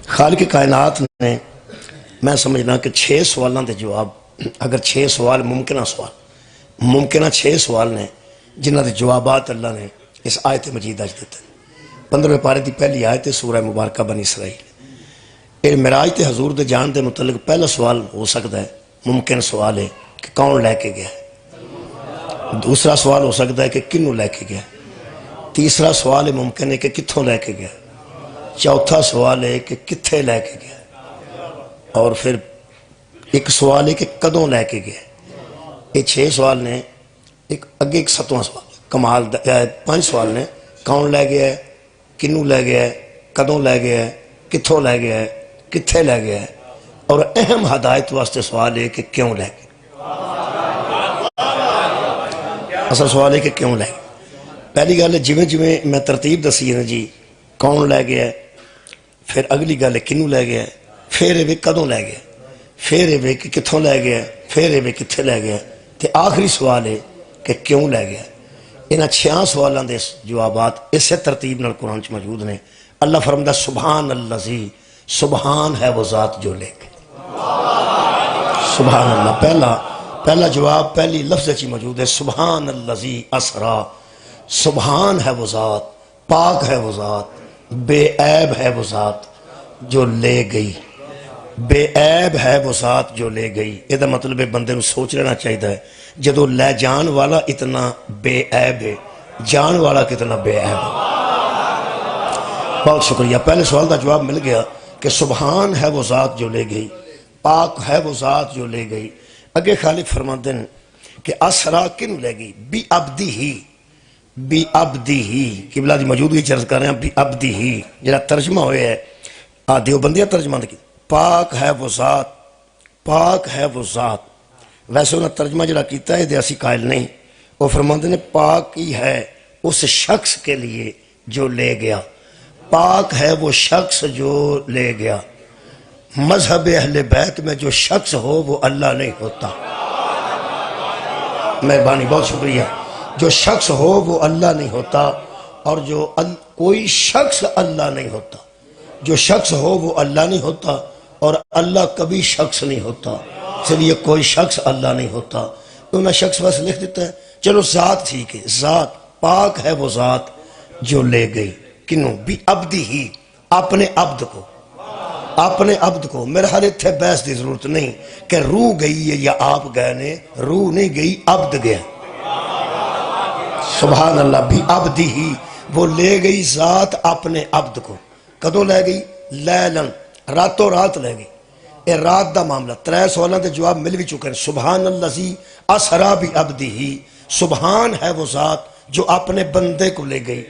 خالق کائنات نے میں سمجھنا کہ 6 سوالوں کے جواب، اگر 6 سوال ممکنہ 6 سوال نے جنہ کے جوابات اللہ نے اس آیت مجیدہ دیتے ہیں۔ 15ویں پارے کی پہلی آیت سورہ مبارکہ بنی اسرائیل۔ یہ معراج تے حضور دے جان دے متعلق پہلا سوال ہو سکتا ہے، ممکن سوال ہے کہ کون لے کے گیا ہے۔ دوسرا سوال ہو سکتا ہے کہ کنوں لے کے گیا ہے۔ تیسرا سوال ہے ممکن ہے کہ کتھوں لے کے گیا ہے۔ چوتھا سوال ہے کہ کتھے لے کے گیا ہے۔ اور پھر ایک سوال ہے کہ کدوں لے کے گیا ہے۔ یہ 6 سوال نے، ایک اگے ایک 7واں سوال کمال 5 سوال نے، کون لے گیا ہے، کنوں لے گیا ہے، کدوں لے گیا ہے، کتھوں لے گیا ہے، کتھے لے گیا ہے، اور اہم ہدایت واسطے سوال ہے کہ کیوں لے گیا۔ اصل سوال ہے کہ کیوں لے گیا۔ پہلی گل ہے جویں میں ترتیب دسی ہے جی، کون لے گیا ہے، پھر اگلی گل ہے کنوں لے گیا ہے، پھر یہ کدوں لے گیا، پھر یہ کہ کتھوں لے گیا، پھر یہ کتھے لے گیا، تے آخری سوال ہے کہ کیوں لے گیا۔ انہاں 6 سوالوں دے جوابات اسے ترتیب نال قرآن چ موجود نے۔ اللہ فرماتا سبحان اللذی، سبحان ہے وہ ذات جو لے گئی۔ سبحان اللہ، پہلا جواب پہلی لفظ چی موجود ہے، سبحان اللذی اسرا۔ سبحان ہے وہ ذات، پاک ہے وہ ذات، بے عیب ہے وہ ذات جو لے گئی۔ بے عیب ہے وہ ذات جو لے گئی۔ یہ مطلب ہے بندے نو سوچ لینا چاہیے ہے، جدو لے جان والا اتنا بے عیب ہے، جان والا کتنا بے عیب ہے۔ بہت شکریہ، پہلے سوال کا جواب مل گیا کہ سبحان ہے وہ ذات جو لے گئی، پاک ہے وہ ذات جو لے گئی۔ اگے خالق فرماتے ہیں کہ اسرا کن لے گئی، بی عبدی ہی، بی عبدی ہی، قبلہ دی موجودگی چرز کر رہے ہیں، بی عبدی ہی جڑا ترجمہ ہوئے ہے دیوبندیہ ترجمہ کی، پاک ہے وہ ذات، پاک ہے وہ ذات۔ ویسے انہوں نے ترجمہ جڑا کیتا ہے دے اسی قائل نہیں، وہ فرماتے ہیں پاک ہی ہے اس شخص کے لیے جو لے گیا، پاک ہے وہ شخص جو لے گیا۔ مذہب اہل بیت میں جو شخص ہو وہ اللہ نہیں ہوتا۔ مہربانی، بہت شکریہ۔ جو شخص ہو وہ اللہ نہیں ہوتا، اور جو کوئی شخص اللہ نہیں ہوتا۔ جو شخص ہو وہ اللہ نہیں ہوتا، اور اللہ کبھی شخص نہیں ہوتا، اس لیے کوئی شخص اللہ نہیں ہوتا۔ تو میں شخص بس لکھ دیتا ہے، چلو ذات ٹھیک ہے، ذات پاک ہے وہ ذات جو لے گئی۔ کنوں؟ بھی عبدی ہی، اپنے عبد کو، اپنے عبد کو۔ میرے ہر اتھے بحث دی ضرورت نہیں کہ روح گئی ہے یا آپ گئے نے، روح نہیں گئی، عبد گیا۔ سبحان اللہ، بھی عبدی ہی، وہ لے گئی ذات اپنے عبد کو۔ کدوں لے گئی؟ لیلن، راتوں رات لے گئی۔ اے رات دا معاملہ 3 سوالوں دے جواب مل بھی چکے ہیں۔ سبحان اللذی اسرا بھی عبدی ہی، سبحان ہے وہ ذات جو اپنے بندے کو لے گئی،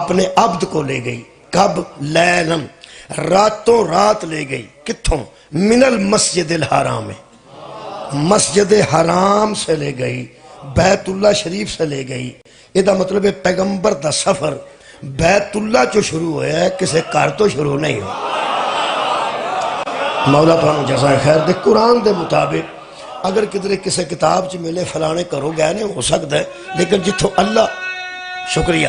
اپنے عبد کو لے گئی۔ کب؟ لیلن، راتوں رات لے گئی۔ کتھوں؟ من المسجد الحرام، مسجد حرام سے لے گئی، بیت اللہ شریف سے لے گئی۔ یہ دا مطلب ہے پیغمبر دا سفر بیت اللہ جو شروع ہویا ہے، کسے کار تو شروع نہیں ہو۔ مولا تانوں جزائے خیر دے۔ قرآن دے مطابق اگر کدھر کسے کتاب چ ملے فلانے کرو گئے نہیں ہو سکتا ہے، لیکن جتھوں اللہ، شکریہ،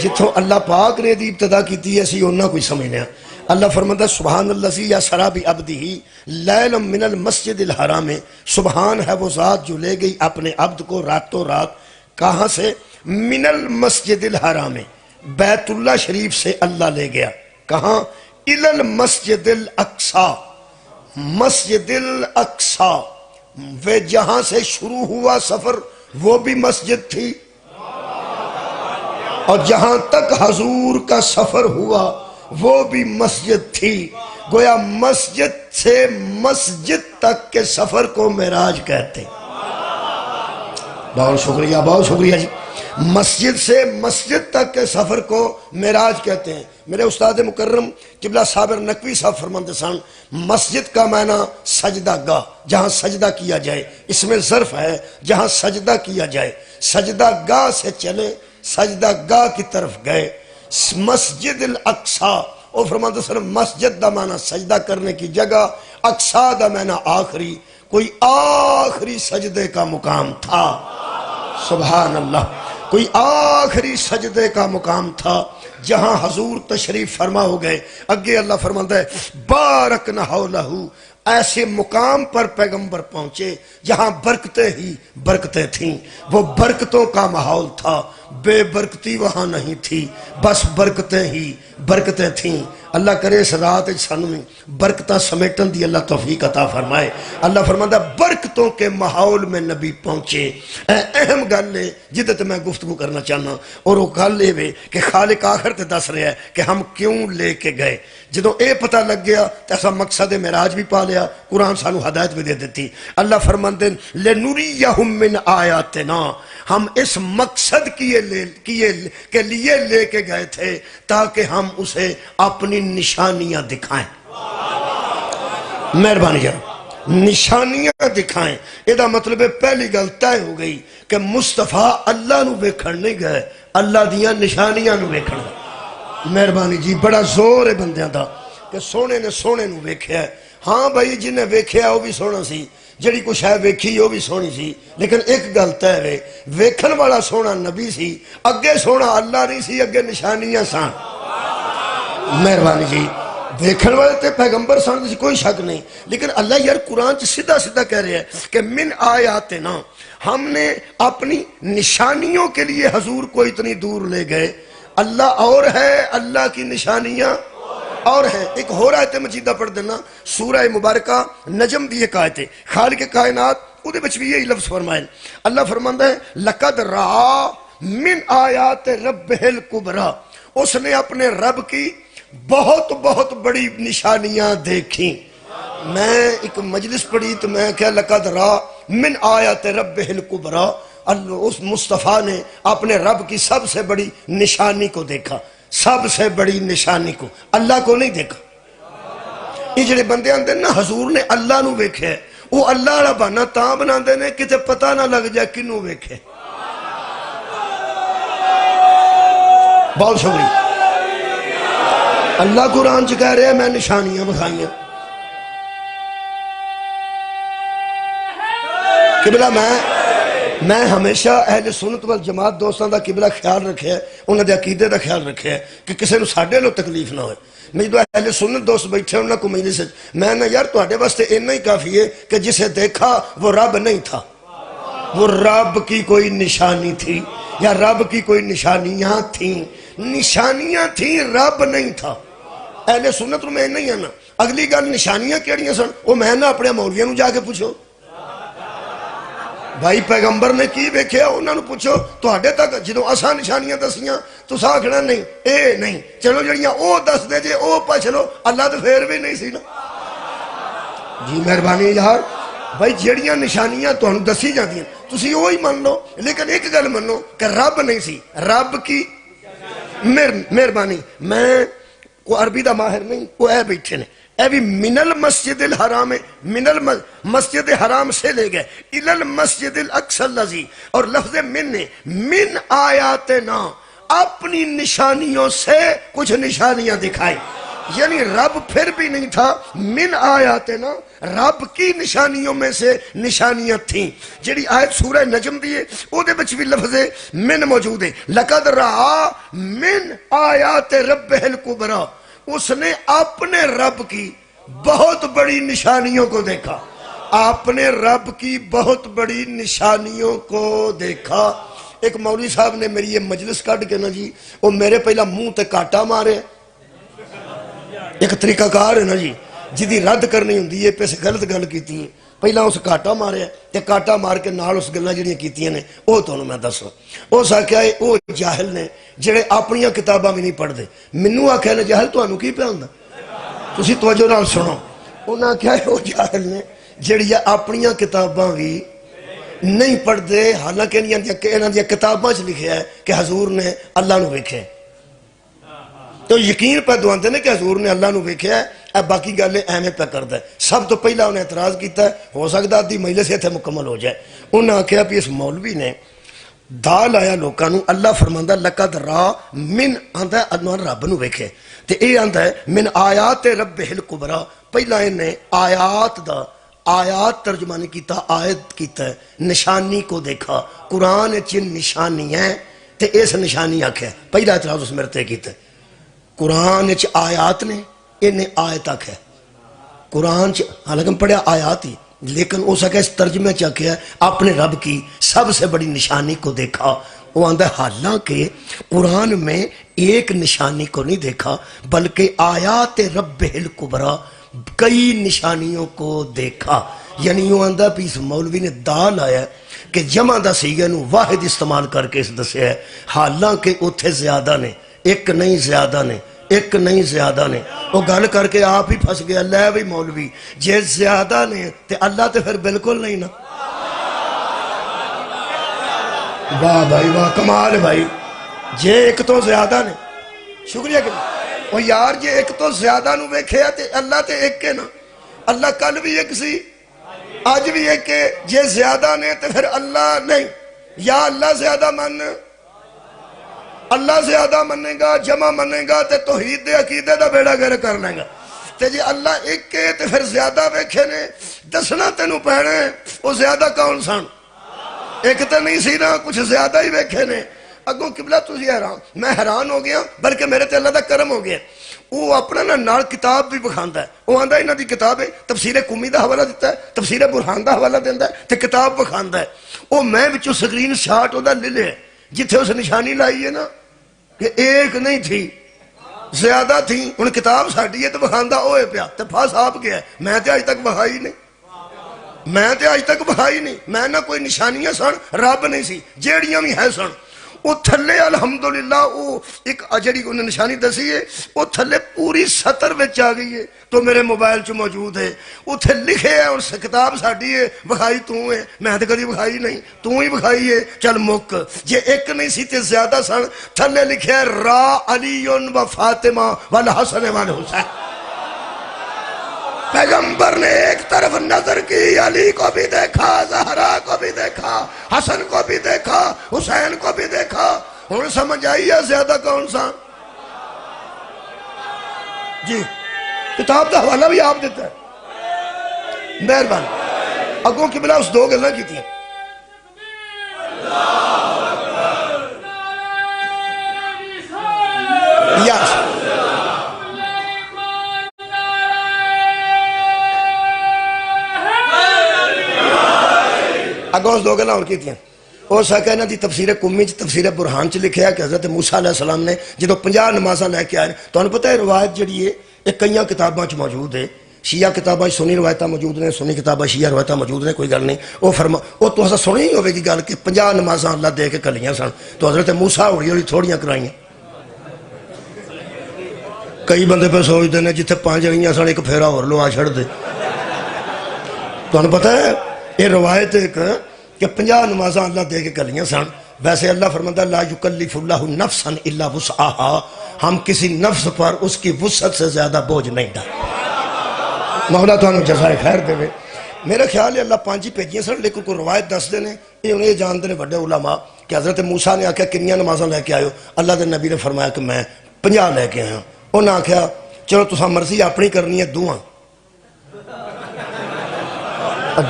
جتھوں اللہ پاک نے دی ابتدا کیتی ہے اسی انہاں کوئی سمجھنے ہیں۔ اللہ فرماتا ہے سبحان اللذی اسرا بعبدہ لیلا من المسجد الحرام، سبحان ہے وہ ذات جو لے گئی اپنے عبد کو راتوں رات۔ کہاں سے؟ من المسجد الحرام، بیت اللہ شریف سے اللہ لے گیا۔ کہاں؟ الی المسجد الاقصی، مسجد الاقصی، وہ جہاں سے شروع ہوا سفر وہ بھی مسجد تھی، اور جہاں تک حضور کا سفر ہوا وہ بھی مسجد تھی۔ گویا مسجد سے مسجد تک کے سفر کو معراج کہتے ہیں۔ بہت شکریہ، بہت شکریہ جی۔ مسجد سے مسجد تک کے سفر کو معراج کہتے ہیں۔ میرے استاد مکرم قبلہ صابر نقوی صاحب فرماتے سن، مسجد کا معنی سجدہ گاہ، جہاں سجدہ کیا جائے، اس میں ظرف ہے جہاں سجدہ کیا جائے۔ سجدہ گاہ سے چلے، سجدہ گاہ کی طرف گئے۔ مسجد الاقصی، اور فرماتے سن مسجد دا معنی سجدہ کرنے کی جگہ، اقصی دا معنی آخری، کوئی آخری سجدے کا مقام تھا۔ سبحان اللہ، کوئی آخری سجدے کا مقام تھا جہاں حضور تشریف فرما ہو گئے اگے اللہ فرماتا ہے بارکنا حولہ، ایسے مقام پر پیغمبر پہنچے جہاں برکتیں ہی برکتیں تھیں، وہ برکتوں کا ماحول تھا، بے برکتی وہاں نہیں تھی، بس برکتیں ہی برکتیں تھیں۔ اللہ کرے اس رات سانوں برکتاں سمیٹن دی اللہ توفیق عطا فرمائے۔ اللہ فرماتا ہے برکتوں کے ماحول میں نبی پہنچے۔ اہم گل ہے جدے تے میں گفتگو کرنا چاہنا، اور وہ گل یہ کہ خالق آخر تے دس رہا ہے کہ ہم کیوں لے کے گئے۔ جدوں اے پتہ لگ گیا تو ایسا مقصد معراج بھی پا لیا، قرآن سانو ہدایت بھی دے دیتی۔ اللہ فرماندے لنریہم من آیاتنا، ہم اس مقصد کے لیے لے کے گئے تھے تاکہ ہم اسے اپنی نشانیاں دکھائیں۔ مہربانی جان، نشانیاں دکھائیں۔ یہ مطلب ہے پہلی گل طے ہو گئی کہ مصطفیٰ اللہ نو ویکھن نہیں گئے، اللہ دیاں نشانیاں نو ویکھن گئے۔ مہربانی جی، بڑا زور ہے بندیاں دا کہ سونے نے سونے نو ویکھیا ہے۔ ہاں بھائی جنہیں ویکھیا وہ بھی سونا سی، جڑی کچھ ہے ویکھی وہ بھی سونی سی، لیکن ایک گل طے ہے ویکھن والا سونا نبی سی، اگے سونا اللہ نہیں سی، اگے نشانیاں سان۔ مہربانی جی، ویکھن والے تے پیغمبر سان کوئی شک نہیں، لیکن اللہ یار قرآن سیدھا سیدھا کہہ رہے ہیں کہ من آیاتنا، ہم نے اپنی نشانیوں کے لیے حضور کو اتنی دور لے گئے۔ اللہ اور ہے، اللہ کی نشانیاں اور ہے۔ ایک ہو رہا ہے مجیدہ پڑھ دینا، سورہ مبارکہ نجم دی ایک آیت ہے، خالق کائنات اودے وچ بھی یہی لفظ فرمائے۔ اللہ فرماندا ہے لقد رأى من آیات ربہ الکبریٰ، اس نے اپنے رب کی بہت بہت بڑی نشانیاں دیکھیں۔ میں ایک مجلس پڑھی تو میں کہا لقد رأى من آیات ربہ الکبریٰ، اس مصطفیٰ نے اپنے رب کی سب سے بڑی نشانی کو دیکھا، سب سے بڑی نشانی کو، اللہ کو نہیں دیکھا۔ یہ جڑے بندے آندے نا حضور نے اللہ نو ویکھے، وہ اللہ والا بہانا تاں بنا دے نے کتے پتہ نہ لگ جائے کنوں ویکھے۔ بہت شکریہ۔ اللہ قرآن چ کہہ رہے ہیں میں نشانیاں بکھائیاں۔ قبلہ میں ہمیشہ اہل سنت والجماعت دوستان دا قبلہ خیال رکھے ہے، انہوں دے عقیدے دا خیال رکھے ہے کہ کسی نو ساڈے لو تکلیف نہ ہوئے۔ میں جو اہل سنت دوست بیٹھے انہوں کو مجلس میں نے یار تو آڈے واسطے اتنا ہی کافی ہے کہ جسے دیکھا وہ رب نہیں تھا، وہ رب کی کوئی نشانی تھی یا رب کی کوئی نشانیاں تھیں، نشانیاں تھیں، رب نہیں تھا۔ اہل سنت میں نہیں ہے نا۔ اگلی گل نشانیاں کیڑیاں سن وہ میں نہ اپنے مولویوں نو جا کے پوچھو، بھائی پیغمبر نے کی ویکھیا انہوں نے پوچھو۔ تو آڈے تک جدو اساں نشانیاں دسیاں تو ساکھنا نہیں اے نہیں، چلو جڑیاں او دس دے جے او پچھ لو، اللہ تو پھر بھی نہیں سی نا۔ جی مہربانی یار، بھائی جڑیاں نشانیاں تو ہم دسی جاندیاں تسی وہی من لو، لیکن ایک گل منو کہ رب نہیں سی، رب کی مہربانی۔ میں کو عربی دا ماہر نہیں، وہ اے بیٹھے نے، اے بھی من المسجد الحرام، من المسجد حرام سے لے گئے الی المسجد الاقصی الذی، اور لفظ من نے من آیاتنا، اپنی نشانیوں سے کچھ نشانیاں دکھائی، یعنی رب پھر بھی نہیں تھا، من آیاتنا رب کی نشانیوں میں سے نشانیاں تھیں۔ جڑی آیت سورہ نجم دیئے او دے بچ بھی لفظ من موجود ہے، لقد رأى من آیات ربہ الکبریٰ، اس نے اپنے رب کی بہت بڑی نشانیوں کو دیکھا، اپنے رب کی بہت بڑی نشانیوں کو دیکھا۔ ایک مولوی صاحب نے میری یہ مجلس کٹ کے نا جی وہ میرے پہلا منہ تے کاٹا مارے، ایک طریقہ کار ہے نا جی جدی رد کرنی ہوں دیئے پیسے غلط گل کیتی ہیں، پہلا اس کاٹا مارے تے کاٹا مار کے نال اس گلہ جڑیاں کیتیاں نے او تو میں دسو۔ او ساکھیا ہے او جاہل نے جڑے اپنیاں کتاباں بھی نہیں پڑھ دے، منو آکھیا نے جاہل تو انہوں کی پہ ہوندا، تسی توجہ نال سنو، انہاں کیا ہے او جاہل نے جڑی اپنیاں کتاباں بھی نہیں پڑھ دے، حالانکہ انہاں دی کتاباں چ لکھیا ہے کہ حضور نے اللہ نو ویکھیا ہے، تو یقین پہ دواندے نے کہ حضور نے اللہ نو ویکھیا ہے، اب باقی گلے اہمیں پہ کردا ہے۔ سب تو پہلا انہیں اعتراض کیتا ہے، ہو سکتا دی مجلس سے مکمل ہو جائے، انہاں کہا بھی اس مولوی نے دال آیا لوکاں نو، اللہ فرماندا لقد رأى من آندا ہے انوار رب نو ویکھے، تے اے آندا ہے من آیات ربہ الکبریٰ، پہلا انہیں آیات ترجمانی کیتا، آیت کیتا ہے، نشانی کو دیکھا، قرآن چن نشانی ہے تے اس نشانی آکھے، پہلا اعتراض اس مرتے کیتا ہے۔ قرآن چ آیات نے، انہیں آئے تک ہے قرآن چ، حالانکہ پڑھیا آیات ہی، لیکن اس کا اس ترجمے چ کیا ہے اپنے رب کی سب سے بڑی نشانی کو دیکھا۔ وہ آندہ ہے حالانکہ قرآن میں ایک نشانی کو نہیں دیکھا بلکہ آیات رب الکبریٰ کئی نشانیوں کو دیکھا۔ یعنی وہ آندہ پیس مولوی نے دال آیا کہ جمع دا سیگے نو واحد استعمال کر کے اس دسے ہے، حالانکہ اتھے زیادہ نے، ایک نہیں زیادہ نے، ایک نہیں زیادہ نے۔ وہ گل کر کے آپ ہی پھنس گیا، لے بھی مولوی جے زیادہ نے تے اللہ تے پھر بالکل نہیں نا۔ واہ بھائی واہ، کمال بھائی، جے ایک تو زیادہ نے، شکریہ کہ وہ یار جے ایک تو زیادہ نو بیکھے تے اللہ تے ایک کے نا، اللہ کل بھی ایک سی آج بھی ایک کے، جے زیادہ نے تے پھر اللہ نہیں، یا اللہ زیادہ من، اللہ زیادہ منے گا، جمع منے گا تے توحید دے عقیدے دا بیڑا گر کر لیں گا، تے جے اللہ ایک کے تے پھر زیادہ بیکھے نے دسنا تینوں پہنے وہ زیادہ کون سن؟ ایک تے نہیں سی نا، کچھ زیادہ ہی بیکھے نے۔ اگوں قبلہ تسی حیران، میں حیران ہو گیا بلکہ میرے تے اللہ دا کرم ہو گیا۔ وہ اپنا نا نال کتاب بھی بکھاندا ہے، وہ آندا انہاں دی کتاب ہے، تفسیر قمی دا حوالہ دیتا ہے، تفسیر برہان دا حوالہ دیندا ہے تے کتاب بکھاندا ہے۔ وہ میں وچوں سکرین شاٹ او دا لے لے جتھے اس نشانی لائی ہے نا کہ ایک نہیں تھی زیادہ تھی، ان کتاب ساڑی ہے تو بخاندہ ہوئے پیا تو پھاس آپ گیا ہے۔ میں تے آج تک بخائی نہیں، میں تے آج تک بخائی نہیں، میں نہ کوئی نشانیاں سن رب نہیں سی جیڑیاں بھی ہے سن۔ وہ تھلے الحمدللہ وہ ایک اجڑی انہیں نشانی دسی ہے، وہ تھلے پوری سطر وچ آ گئی ہے تو میرے موبائل چ موجود ہے، وہ تھے لکھے ہے اور کتاب ساڑی ہے، بخائی تو ہے، میں تے کدی بخائی نہیں، تو ہی بخائی ہے۔ چل مک جے ایک نہیں سی تے زیادہ سن، تھلے لکھے ہے را علی و فاطمہ والحسن والحسین۔ پیغمبر نے ایک طرف نظر کی، علی کو بھی دیکھا، زہرا کو بھی دیکھا، حسن کو بھی دیکھا، حسین کو بھی دیکھا۔ انہیں سمجھ آئی ہے زیادہ کون سا؟ جی کتاب دا حوالہ بھی آپ دیتا ہے، مہربان اگوں کی بلا اس دو گلہ کی تھی۔ یس اگوں اس دو گلہ اور کی تھی۔ اور سا کہنا دی تفسیر قمی تفسیر برہان چ لکھیا کہ حضرت موسیٰ علیہ السلام نے جدو 50 نمازاں لے کے آئے، تو انہوں پتہ ہے روایت جڑی ہے ایک کئیاں کتاباں چ موجود ہے، شیعہ کتاباں سنی روایتاں موجود نے، سنی کتاباں شیعہ روایتاں موجود نے، کوئی گل نہیں۔ وہ فرما وہ تو ایسا سنی ہی ہوئے گی گل کہ 50 نمازاں اللہ دے کے کلیاں سن، تو حضرت موسیٰ ہوڑی ہوڑی تھوڑیاں کرائیاں۔ کئی بندے پہ سوچتے ہیں جتھے 5 گئیاں سن ایک پھیرا اور لو آ چھڑ دے۔ تو انہوں پتہ ہے یہ روایت ایک کہ 50 نمازاں اللہ دے کے کلیاں سن۔ ویسے اللہ فرماتا لا یکلف اللہ نفسا الا وسعہا، ہم کسی نفس پر اس کی وسعت سے زیادہ بوجھ نہیں ڈالتے۔ مولا تو انہوں جزائے خیر دے وے۔ میرا خیال ہے اللہ 5 ہی پیجیاں سن، لیکن کوئی روایت دس دینے یہ انہیں جانتے ہیں بڑے علماء کہ حضرت موسیٰ نے آکھا کنیاں نمازاں لے کے آئے ہو؟ اللہ دے نبی نے فرمایا کہ میں 50 لے کے آیا۔ انہوں نے آکھا چلو تساں مرضی اپنی کرنی ہے دعاں،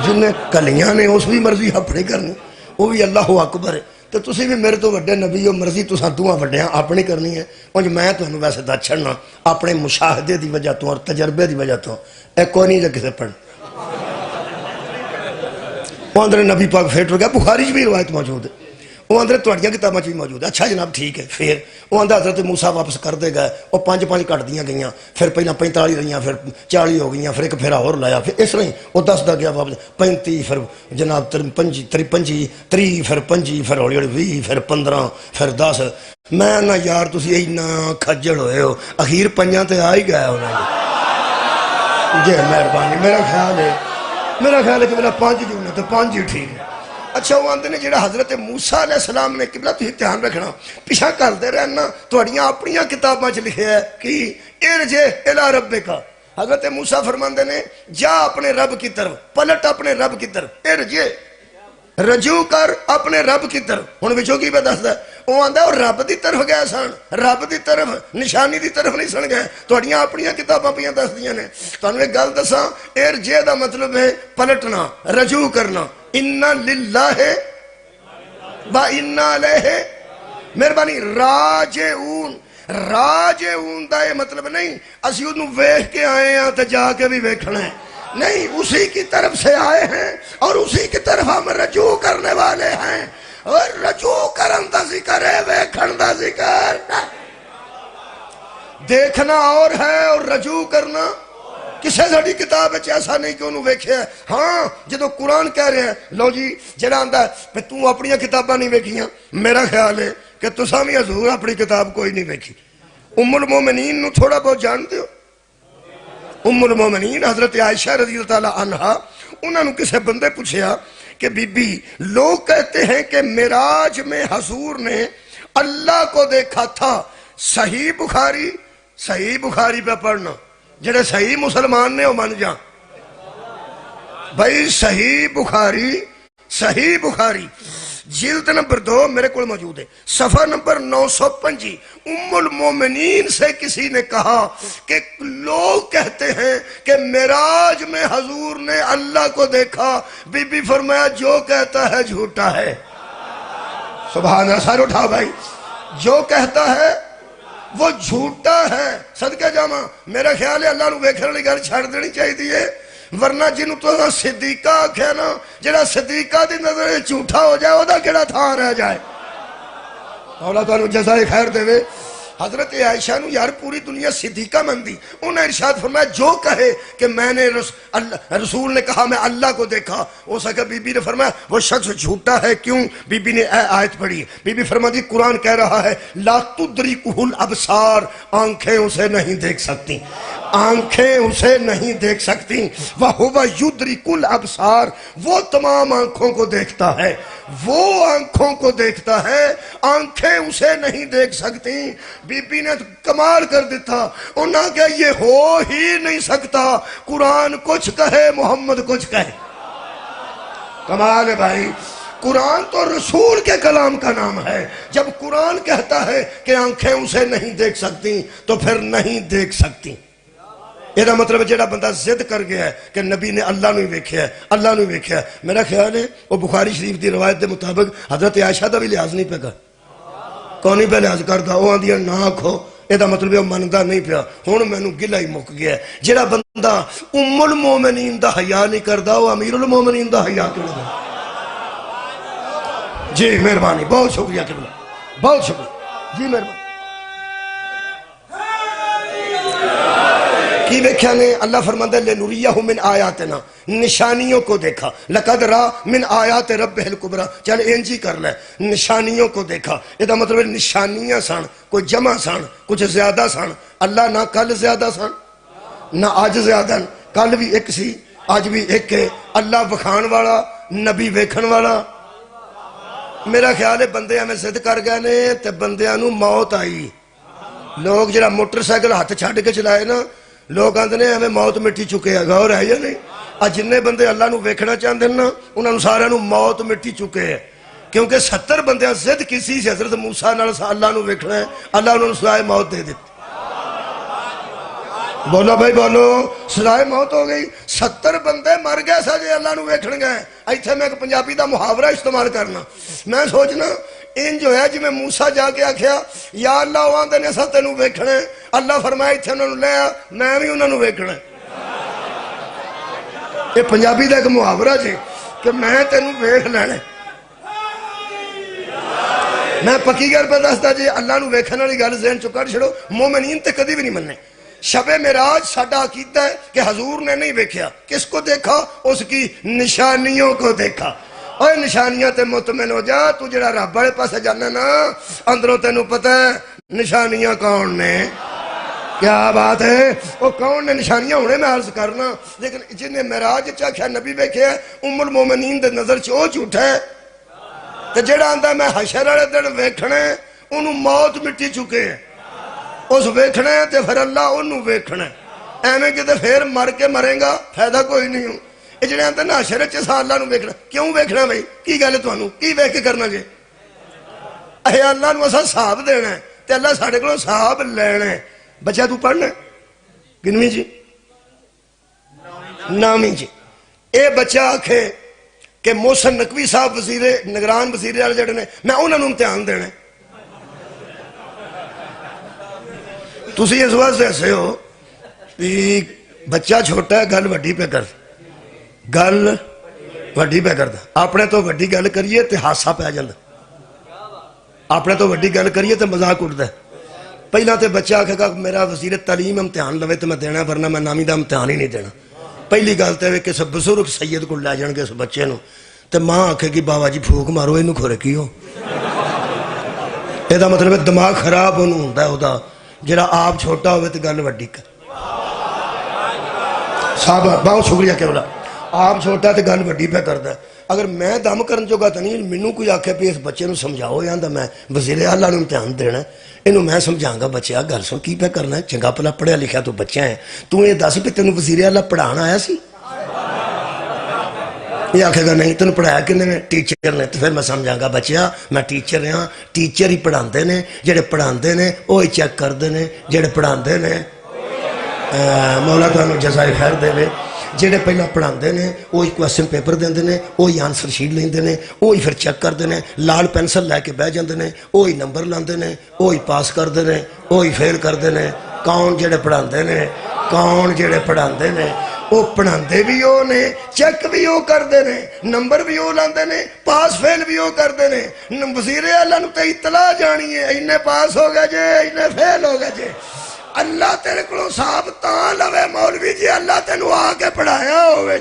جنہیں کلیاں نے اس بھی مرضی اپنی کرنی، وہ بھی اللہ اکبر ہے۔ تو تسی بھی میرے تو وڈے نبی ہو، مرضی تساں دعاں وڈیاں اپنی کرنی ہے۔ اور میں تو انہوں ویسے دس چھڑنا اپنے مشاہدے دی وجہ تو اور تجربے دی وجہ تو ایک کوئی نہیں جا کسے پڑھ۔ وہ اندر نبی پاک پھیٹ ہو گیا، بخاری بھی روایت موجود ہے، وہ اندر توڑیاں کتاباں بھی موجود ہے۔ اچھا جناب ٹھیک ہے، پھر وہ اندر حضرت موسیٰ واپس کر دے گئے، وہ 5 کٹ دیاں گئیاں، پھر پہلا 45 رہیاں، پھر 40 ہو گئیاں، پھر ایک پھیرا اور لایا، پھر اس طرح وہ 10 دا گیا واپس 35، پھر جناب 53، 30، پھر 5، پھر ہولی ہولی 20، پھر 15، پھر 10۔ میں نہ یار تسی اینا کھجڑ ہوئے ہو، اخیر 5 تے آ ہی گیا ہونا جی مہربانی۔ میرا خیال ہے کہ میرا 5 جو ہونا تو 5 ہی ٹھیک ہے۔ اچھا وہ آندے نے جڑا حضرت موسیٰ علیہ السلام نے قبلہ تو دھیان رکھنا پیچھا کر دے رہنا توڑیاں اپنیاں کتاباں چ لکھے ہے کہ ارجع الی ربک، حضرت موسیٰ فرماندے نے جا اپنے رب کی طرف، پلٹ اپنے رب کی طرف، ارجع رجوع کر اپنے رب کی طرف۔ ہن وچوں کی پہ دسدا وہ آندا اور رب دی طرف گئے سن، رب دی طرف نشانی دی طرف نہیں سن گئے، توڑیاں اپنیاں کتاباں پیاں دسدیاں نے۔ تانوں ایک گل دساں، ارجع دا مطلب ہے پلٹنا، رجوع کرنا۔ اِنَّا لِلَّهِ وَإِنَّا عَلَيْهِ مہربانی راجعون، راج ہوندا ہے مطلب نہیں اسی انہوں ویکھ کے آئے ہیں تو جا کے بھی ویکھنا ہے، نہیں، اسی کی طرف سے آئے ہیں اور اسی کی طرف ہم رجوع کرنے والے ہیں، اور رجوع کرن دا ذکر ہے، ویکھن دا ذکر دیکھنا اور ہے اور رجوع کرنا کسے ساڑی کتاب ہے ایسا نہیں کہ انہوں ویکھے ہے۔ ہاں جدو قرآن کہہ رہے ہیں لو جی جڑا آندا ہے پہ تو اپنی کتاباں نہیں ویکھیاں، میرا خیال ہے کہ تساں بھی حضور اپنی کتاب کوئی نہیں ویکھی۔ ام المومنین نو تھوڑا بہت جانتے ہو؟ ام المومنین حضرت عائشہ رضی اللہ عنہا، انہوں نے کسے بندے پوچھیا کہ بی بی لوگ کہتے ہیں کہ معراج میں حضور نے اللہ کو دیکھا تھا، صحیح بخاری پہ پڑھنا، جڑے صحیح مسلمان نے وہ من جا بھائی، صحیح بخاری جلد نمبر 2 میرے کو موجود ہے، صفحہ نمبر 905۔ ام المومنین سے کسی نے کہا کہ لوگ کہتے ہیں کہ معراج میں حضور نے اللہ کو دیکھا، بی بی فرمایا جو کہتا ہے جھوٹا ہے۔ سبحان اللہ، سارے اٹھا بھائی، جو کہتا ہے وہ جھوٹا ہے۔ صدقہ جامع میرا خیال ہے اللہ نو ویکھن والی گل چھڑ دینی چاہیے، ورنہ جنوں تو صدیقہ آکھیا نا، جڑا صدیقہ دی نظر جھوٹا ہو جائے اودا کیڑا تھاں رہ جائے۔ مولا تانوں جزائے خیر دے۔ حضرت عائشہ نو یار پوری دنیا صدیقہ مندی، انہیں ارشاد فرمایا جو کہے کہ میں نے رسول نے کہا میں اللہ کو دیکھا، ہو سکا بی بی نے فرمایا وہ شخص جھوٹا ہے۔ کیوں؟ بی بی نے آیت پڑھی، بی بی فرما دی قرآن کہہ رہا ہے لا تدرکہ الابصار، آنکھیں اسے نہیں دیکھ سکتی، آنکھیں اسے نہیں دیکھ سکتی، وَهُوَ يُدْرِكُ الْأَبْصَارِ، وہ تمام آنکھوں کو دیکھتا ہے، وہ آنکھوں کو دیکھتا ہے، آنکھیں اسے نہیں دیکھ سکتی۔ بی بی نے کمال کر دیتا، انہاں کہ یہ ہو ہی نہیں سکتا، قرآن کچھ کہے محمد کچھ کہے۔ کمال ہے بھائی، قرآن تو رسول کے کلام کا نام ہے، جب قرآن کہتا ہے کہ آنکھیں اسے نہیں دیکھ سکتی تو پھر نہیں دیکھ سکتی۔ یہ مطلب جیڑا بندہ ضد کر گیا ہے کہ نبی نے اللہ نو ویکھیا ہے، اللہ نو ویکھیا ہے، میرا خیال ہے وہ بخاری شریف دی روایت دے مطابق حضرت عائشہ دا بھی لحاظ نہیں پہ کر، کون نہیں پہ لحاظ کرتا، وہ آندیا نہ آکھو، یہ مطلب وہ مندا نہیں پیا۔ ہن مینوں گلا ہی مک گیا ہے، جیڑا بندہ ام المومنین دا حیا نہیں کردا وہ امیر المومنین دا حیا کیوں کردا؟ جی مہربانی، بہت شکریہ قبلہ، بہت شکریہ، جی مہربانی۔ کی ویکھیا نے؟ اللہ فرماتا ہے لِنُرِيَّهُ مِنْ آیاتنا، نشانیوں کو دیکھا، لَقَدْ رَأَىٰ مِنْ آیَاتِ رَبِّهِ الْكُبْرىٰ، چل انجی کر لے، نشانیوں کو دیکھا۔ یہ مطلب نشانیاں سن، کوئی جمع سن، کچھ زیادہ سن۔ اللہ نہ کل زیادہ سن نہ آج زیادہ، کل بھی ایک سی آج بھی ایک ہے، اللہ بخان والا نبی ویکھن والا۔ میرا خیال ہے بندے ہمیں ضد کر گئے نے تے بندیاں نو موت آئی۔ لوگ جڑا موٹر سائیکل ہاتھ چھڈ کے چلائے نا، لوگ آندے نے ہمیں موت مٹی چکے ہے، غور ہے یا نہیں؟ آج جننے بندے اللہ نو ویکھنا چاہتے ہیں نا انہوں نے سارے نو موت مٹی چکے ہے، کیونکہ 70 بندیاں ضد کسی سے حضرت موسیٰ نال اللہ نو ویکھنا ہے، اللہ انہوں نے سزائے موت دے دیتی۔ بولو بھائی بولو، سزائے موت ہو گئی۔ 70 بندے مر گئے سا جے اللہ نو ویکھن گئے۔ ایتھے میں ایک پنجابی دا محاورہ استعمال کرنا، میں سوچنا ان جو ہے جی میں موسیٰ جا کے آکھیا یا اللہ وہاں دے نے سا تینوں ویکھنا ہے، اللہ فرمایا ایتھے انہوں نے لے آ، میں بھی انہوں نے ویکھنا ہے۔ یہ پنجابی دا ایک محاورہ جی کہ میں تینوں ویکھ لینا۔ میں پکی گل پہ دستا جی اللہ نو ویکھن والی گل ذہن چوں کڈ چھڑو، مومنین تے کدی بھی نہیں مننے۔ شب معراج ساڈا عقیدہ ہے کہ حضور نے نہیں ویکھیا، کس کو دیکھا؟ اس کی نشانیوں کو دیکھا۔ اور نشانیاں تے مطمئن ہو جا، تو جڑا رب والے پاسے جانا نا اندروں تینوں پتہ ہے نشانیاں کون نے۔ کیا بات ہے، وہ کون نے نشانیاں ہونے میں عرض کرنا، لیکن جن نے معراج چاکھیا نبی ویکھیا ام المومنین دے نظر چ او جھوٹا ہے تے جڑا آندا میں حشر والے دن ویکھنا ہے انہوں موت مٹی چکے ہے، اس ویکھنا ہے تے پھر اللہ انہوں ویکھنا ہے۔ ایویں کہ پھر مر کے مرے گا فائدہ کوئی نہیں ہوں۔ یہ جڑے آتے نا حشر چ اللہ نو ویکھنا، کیوں ویکھنا بھائی؟ کی گل ہے تانوں کی ویکھ کے کرنا جے؟ اے اللہ نو اساں حساب دینا ہے تے اللہ ساڈے کولوں حساب لینا ہے۔ بچہ تو پڑھنا ہے کنویں جی؟ 9ویں جی۔ اے بچہ آکھے کہ محسن نقوی صاحب وزیر نگران وزیر اعلیٰ جڑے نے میں انہاں نوں امتحان دینا ہے، تسی اس واسطے ایسے ہو بھی بچہ چھوٹا ہے گل وڈی پہ کر گل وڈی پہ کردا اپنے تو وڈی گل کریے تے ہاسا پہ جاندا اپنے تو وڈی گل کریے تے مذاق اٹھدا پہلا تے بچہ آکھے گا میرا وزیر تعلیم امتحان لوے تو میں دینا ورنہ میں نامی دا امتحان ہی نہیں دینا پہلی گل تے کسی بزرگ سید کو لے جان گے اس بچے نو تے ماں آکھے گی بابا جی پھوک مارو اینو کھورے کی ہو یہ مطلب ہے دماغ خراب انہوں ہوندا ہے دا جڑا آپ چھوٹا ہوئے تے گل وڈی کر صاحب بہت شکریہ کہ بولا آپ چھوٹا تے گل وڈی پہ کردا ہے اگر میں دم کرن چوگا تو نہیں مینوں کوئی آکھے پہ اس بچے نو سمجھاؤ یا میں وزیر اعلیٰ نو امتحان دینا اینو میں سمجھاؤں گا بچہ گل سن کی پہ کرنا ہے چنگا پلا پڑھیا لکھیا تو بچہ ہے تو یہ دس پہ تینوں وزیر اعلیٰ پڑھان آیا سی یہ آکھے گا نہیں تینوں پڑھایا کنے نے ٹیچر نے تو پھر میں سمجھاؤں گا بچہ میں ٹیچر ہاں ٹیچر ہی پڑھاندے نے جڑے پڑھاندے نے وہی چیک کردے نے جڑے پڑھاندے نے مولا تانوں جزائے خیر دے جڑے پہلا پڑھاندے نے وہی کوسچن پیپر دیندے نے وہی آنسر شیٹ لیندے نے وہی پھر چیک کردے نے لال پینسل لے کے بہ جاندے نے وہی نمبر لاندے نے وہی پاس کردے نے وہی فیل کردے نے کون جڑے پڑھاندے نے کون جڑے پڑھاندے نے وہ پڑھاندے بھی ہو نے چیک بھی ہو کردے نے نمبر بھی ہو لاندے نے پاس فیل بھی ہو کردے نے وزیر اعلیٰ نو تے اطلاع جانی ہے انہیں پاس ہو گئے جے انہیں فیل ہو گئے جے اللہ تیرے کو صاحب تاں لوے مولوی جی اللہ تینو آگے پڑھایا ہوئے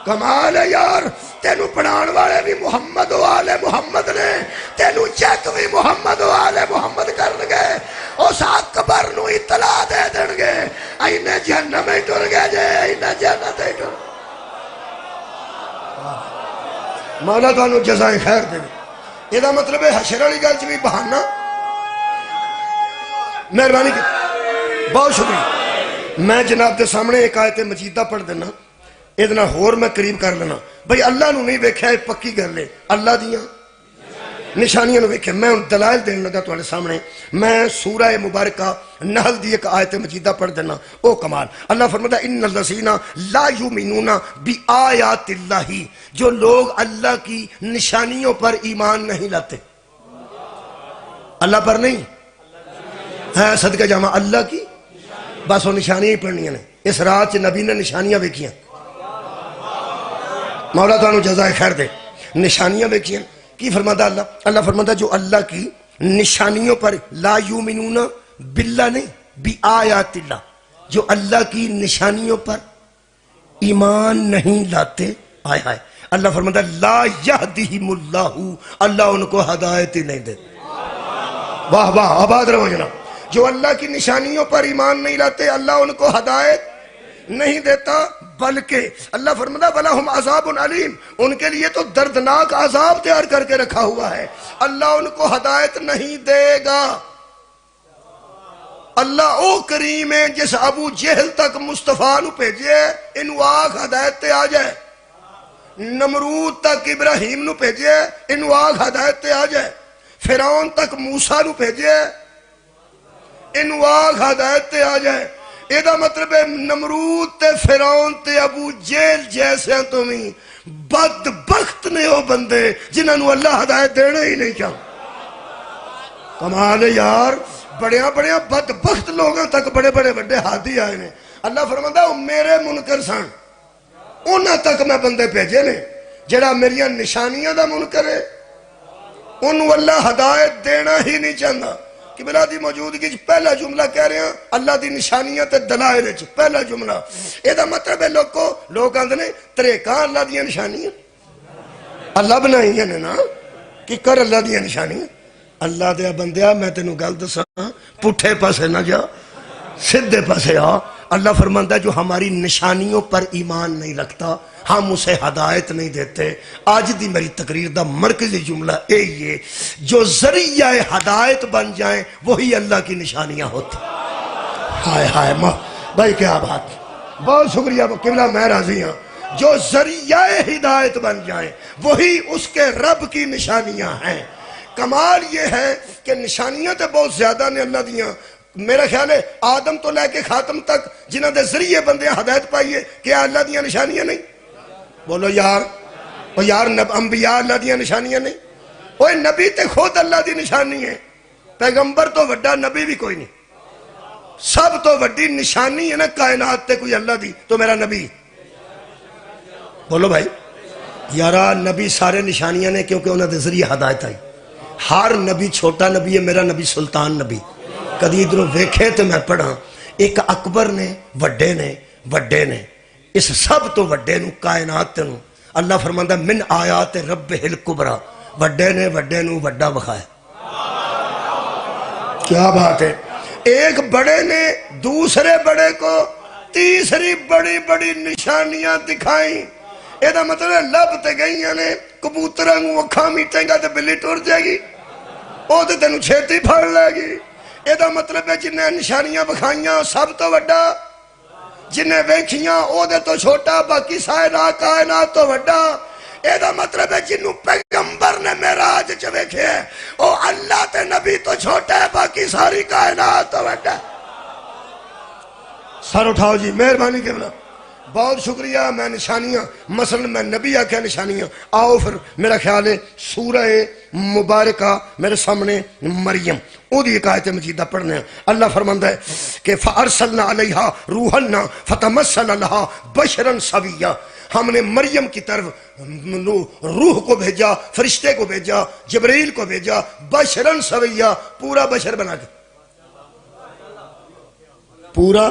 کمال ہے یار تینو پڑھان والے بھی محمد و آل محمد نے تینو چیک بھی محمد و آل محمد کرن گئے اس اکبر نو اطلاع دے دن گے اینے جہنم ہی ٹر گئے جے اینے جنت ہی ٹر مولا تانوں جزائے خیر دے یہ دا مطلب ہے حشر علی گل چ بھی بہانہ مہربانی کی بہت شکریہ میں جناب دے سامنے ایک آیت مجیدہ پڑھ دینا ادنا ہور میں قریب کر لینا بھئی اللہ نو نہیں ویکھیا ہے پکی گل لے اللہ دیاں نشانیاں نو ویکھے میں ان دلائل دین لگا تواڈے سامنے میں سورہ مبارکہ نحل دی ایک آیت مجیدہ پڑھ دینا او کمال اللہ فرماتا ان الذین لا یؤمنون بآیات اللہ جو لوگ اللہ کی نشانیوں پر ایمان نہیں لاتے اللہ پر نہیں ہے صدقہ جامع اللہ کی بس وہ نشانیاں ہی پڑھنیاں نے اس رات نبی نے نشانیاں ویکھیاں مولا تانوں جزائے خیر دے نشانیاں ویکھیاں کی فرماتا اللہ فرماتا جو اللہ کی نشانیوں پر لا یومنون باللہ نہیں بآیات اللہ جو اللہ کی نشانیوں پر ایمان نہیں لاتے آئے آئے اللہ فرماتا لا یہدیہم اللہ اللہ ان کو ہدایت ہی نہیں دیتے واہ واہ آباد رہو جناب جو اللہ کی نشانیوں پر ایمان نہیں لاتے اللہ ان کو ہدایت نہیں دیتا بلکہ اللہ فرماتا وَلَهُمْ عَذَابٌ علیم ان کے لیے تو دردناک عذاب تیار کر کے رکھا ہوا ہے اللہ ان کو ہدایت نہیں دے گا اللہ او کریم ہے جس ابو جہل تک مصطفیٰ نو بھیجے انو آگ ہدایت تے آ جائے نمرود تک ابراہیم نو بھیجے انو آگ ہدایت تے آ جائے فرعون تک موسیٰ نو بھیجے انو آگ ہدایت تے آ جائے یہ مطلب ہے نمرود تے فرعون تے ابو جیل جیسے تمہیں بدبخت نے وہ بندے جنہوں نے اللہ ہدایت دینا ہی نہیں چاہتا کمال ہے یار بڑیاں بڑیاں بدبخت لوگوں تک بڑے بڑے بڑے ہادی آئے نے اللہ فرماتا ہے میرے منکر سن انہاں تک میں بندے بھیجے نے جڑا میریاں نشانیاں دا منکر ہے انہوں اللہ ہدایت دینا ہی نہیں چاہتا کہ بلا دی موجودگی پہلا جملہ کہہ رہے ہیں اللہ دی نشانیاں تے دلائل پہلا جملہ یہ دا مطلب ہے لوگ آندے نے تریکاں اللہ دی نشانیاں اللہ بنائی ہیں نا کہ کر اللہ دی نشانیاں اللہ دیا بندیا میں تینوں گل دساں پٹھے پاسے نہ جا سدھے پاسے آ اللہ فرماتا ہے جو ہماری نشانیوں پر ایمان نہیں رکھتا ہم اسے ہدایت نہیں دیتے آج دی میری تقریر دا مرکزی جملہ یہی ہے جو ذریعہ ہدایت بن جائیں وہی اللہ کی نشانیاں ہوتی ہائے ہائے بھائی کیا بات بہت شکریہ قبلہ میں راضی ہوں جو ذریعہ ہدایت بن جائیں وہی اس کے رب کی نشانیاں ہیں کمال یہ ہے کہ نشانیاں تو بہت زیادہ نے اللہ دیاں میرا خیال ہے آدم تو لے کے خاتم تک جنہاں دے ذریعے بندے ہدایت پائیے کیا اللہ دیاں نشانیاں نہیں بولو یار او یار انبیاء اللہ دیاں نشانیاں نہیں اوہ نبی تے خود اللہ دی نشانی ہے پیغمبر تو وڈا نبی بھی کوئی نہیں سب تو وڈی نشانی ہے نا کائنات تے کوئی اللہ دی تو میرا نبی. بولو بھائی یارا نبی سارے نشانیاں نے کیونکہ انہوں نے ذریعہ ہدایت آئی. ہر نبی چھوٹا نبی ہے, میرا نبی سلطان نبی. کدی ادھروں ویکھے تو میں پڑھا ایک اکبر نے وڈے نے اس سب تو وڈے نو کائنات تے نو اللہ فرماندا من آیات رب الکبریٰ, وڈے نو وڈا بخایا. کیا بات ہے. ایک بڑے نے دوسرے بڑے کو تیسری بڑی بڑی نشانیاں دکھائیں. یہ مطلب لب تے گئیاں نے کبوتراں نو اکھاں میٹیں گا تے بلی ٹر جائے گی, او تے تینوں چھیتی پھڑ لے گی. یہ مطلب ہے جنہیں نشانیاں بکھائیاں سب تو وڈا, جنہیں ویکھیاں او دے تو چھوٹا, باقی سائرہ کائنات تو وڈا. یہ مطلب ہے جنہوں پیغمبر نے معراج چ ویکھے ہے او اللہ تے نبی تو چھوٹا ہے, باقی ساری کائنات تو وڈا. سر اٹھاؤ جی, مہربانی کے بلا بہت شکریہ. میں نشانیاں مثلا میں نبی آکھیا نشانیاں. آؤ پھر میرا خیال ہے سورہ مبارکہ میرے سامنے مریم او دی ایک آیت مجیدہ پڑھنے ہیں. اللہ فرماندا ہے کہ فَأَرْسَلْنَا عَلَيْهَا رُوحًا فَتَمَثَّلَ لَهَا بَشَرًا سَوِيًّا, ہم نے مریم کی طرف روح کو بھیجا, فرشتے کو بھیجا, جبرائیل کو بھیجا, بشرًا سویّا, پورا بشر بنا کے. پورا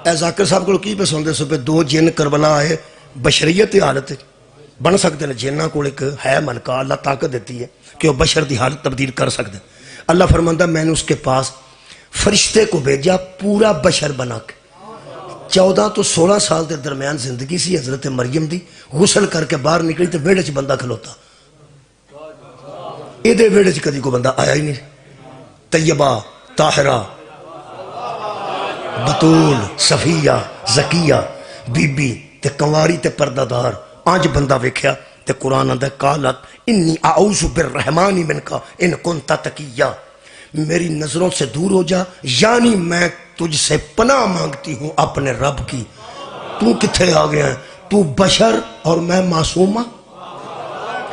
اے ذاکر صاحب کو کی پسند ہے سو پہ دو جن کربلا آئے بشریت حالت بن سکتے ہیں. جنہ کو ایک ہے ملکہ, اللہ طاقت دیتی ہے کہ وہ بشر دی حالت تبدیل کر سکتے. اللہ فرماندہ میں نے اس کے پاس فرشتے کو بھیجا پورا بشر بنا کے. 14 تو 16 سال دے درمیان زندگی سی حضرت مریم دی. غسل کر کے باہر نکلی تو ویڑے چ بندہ کھلوتا, یہ دے ویڑے چ کدی کو بندہ آیا ہی نہیں. طیبہ, طاہرہ, بطول, صفیہ, زکیہ بی بی تے کنواری تے پردہ دار. آج بندہ ویکھیا تے قرآن آندہ قالت انی اعوذ بالرحمن منکا ان کنت تقیہ, میری نظروں سے دور ہو جا, یعنی میں تجھ سے پناہ مانگتی ہوں اپنے رب کی. تو کتھے آ گیا ہے, تو بشر اور میں معصومہ,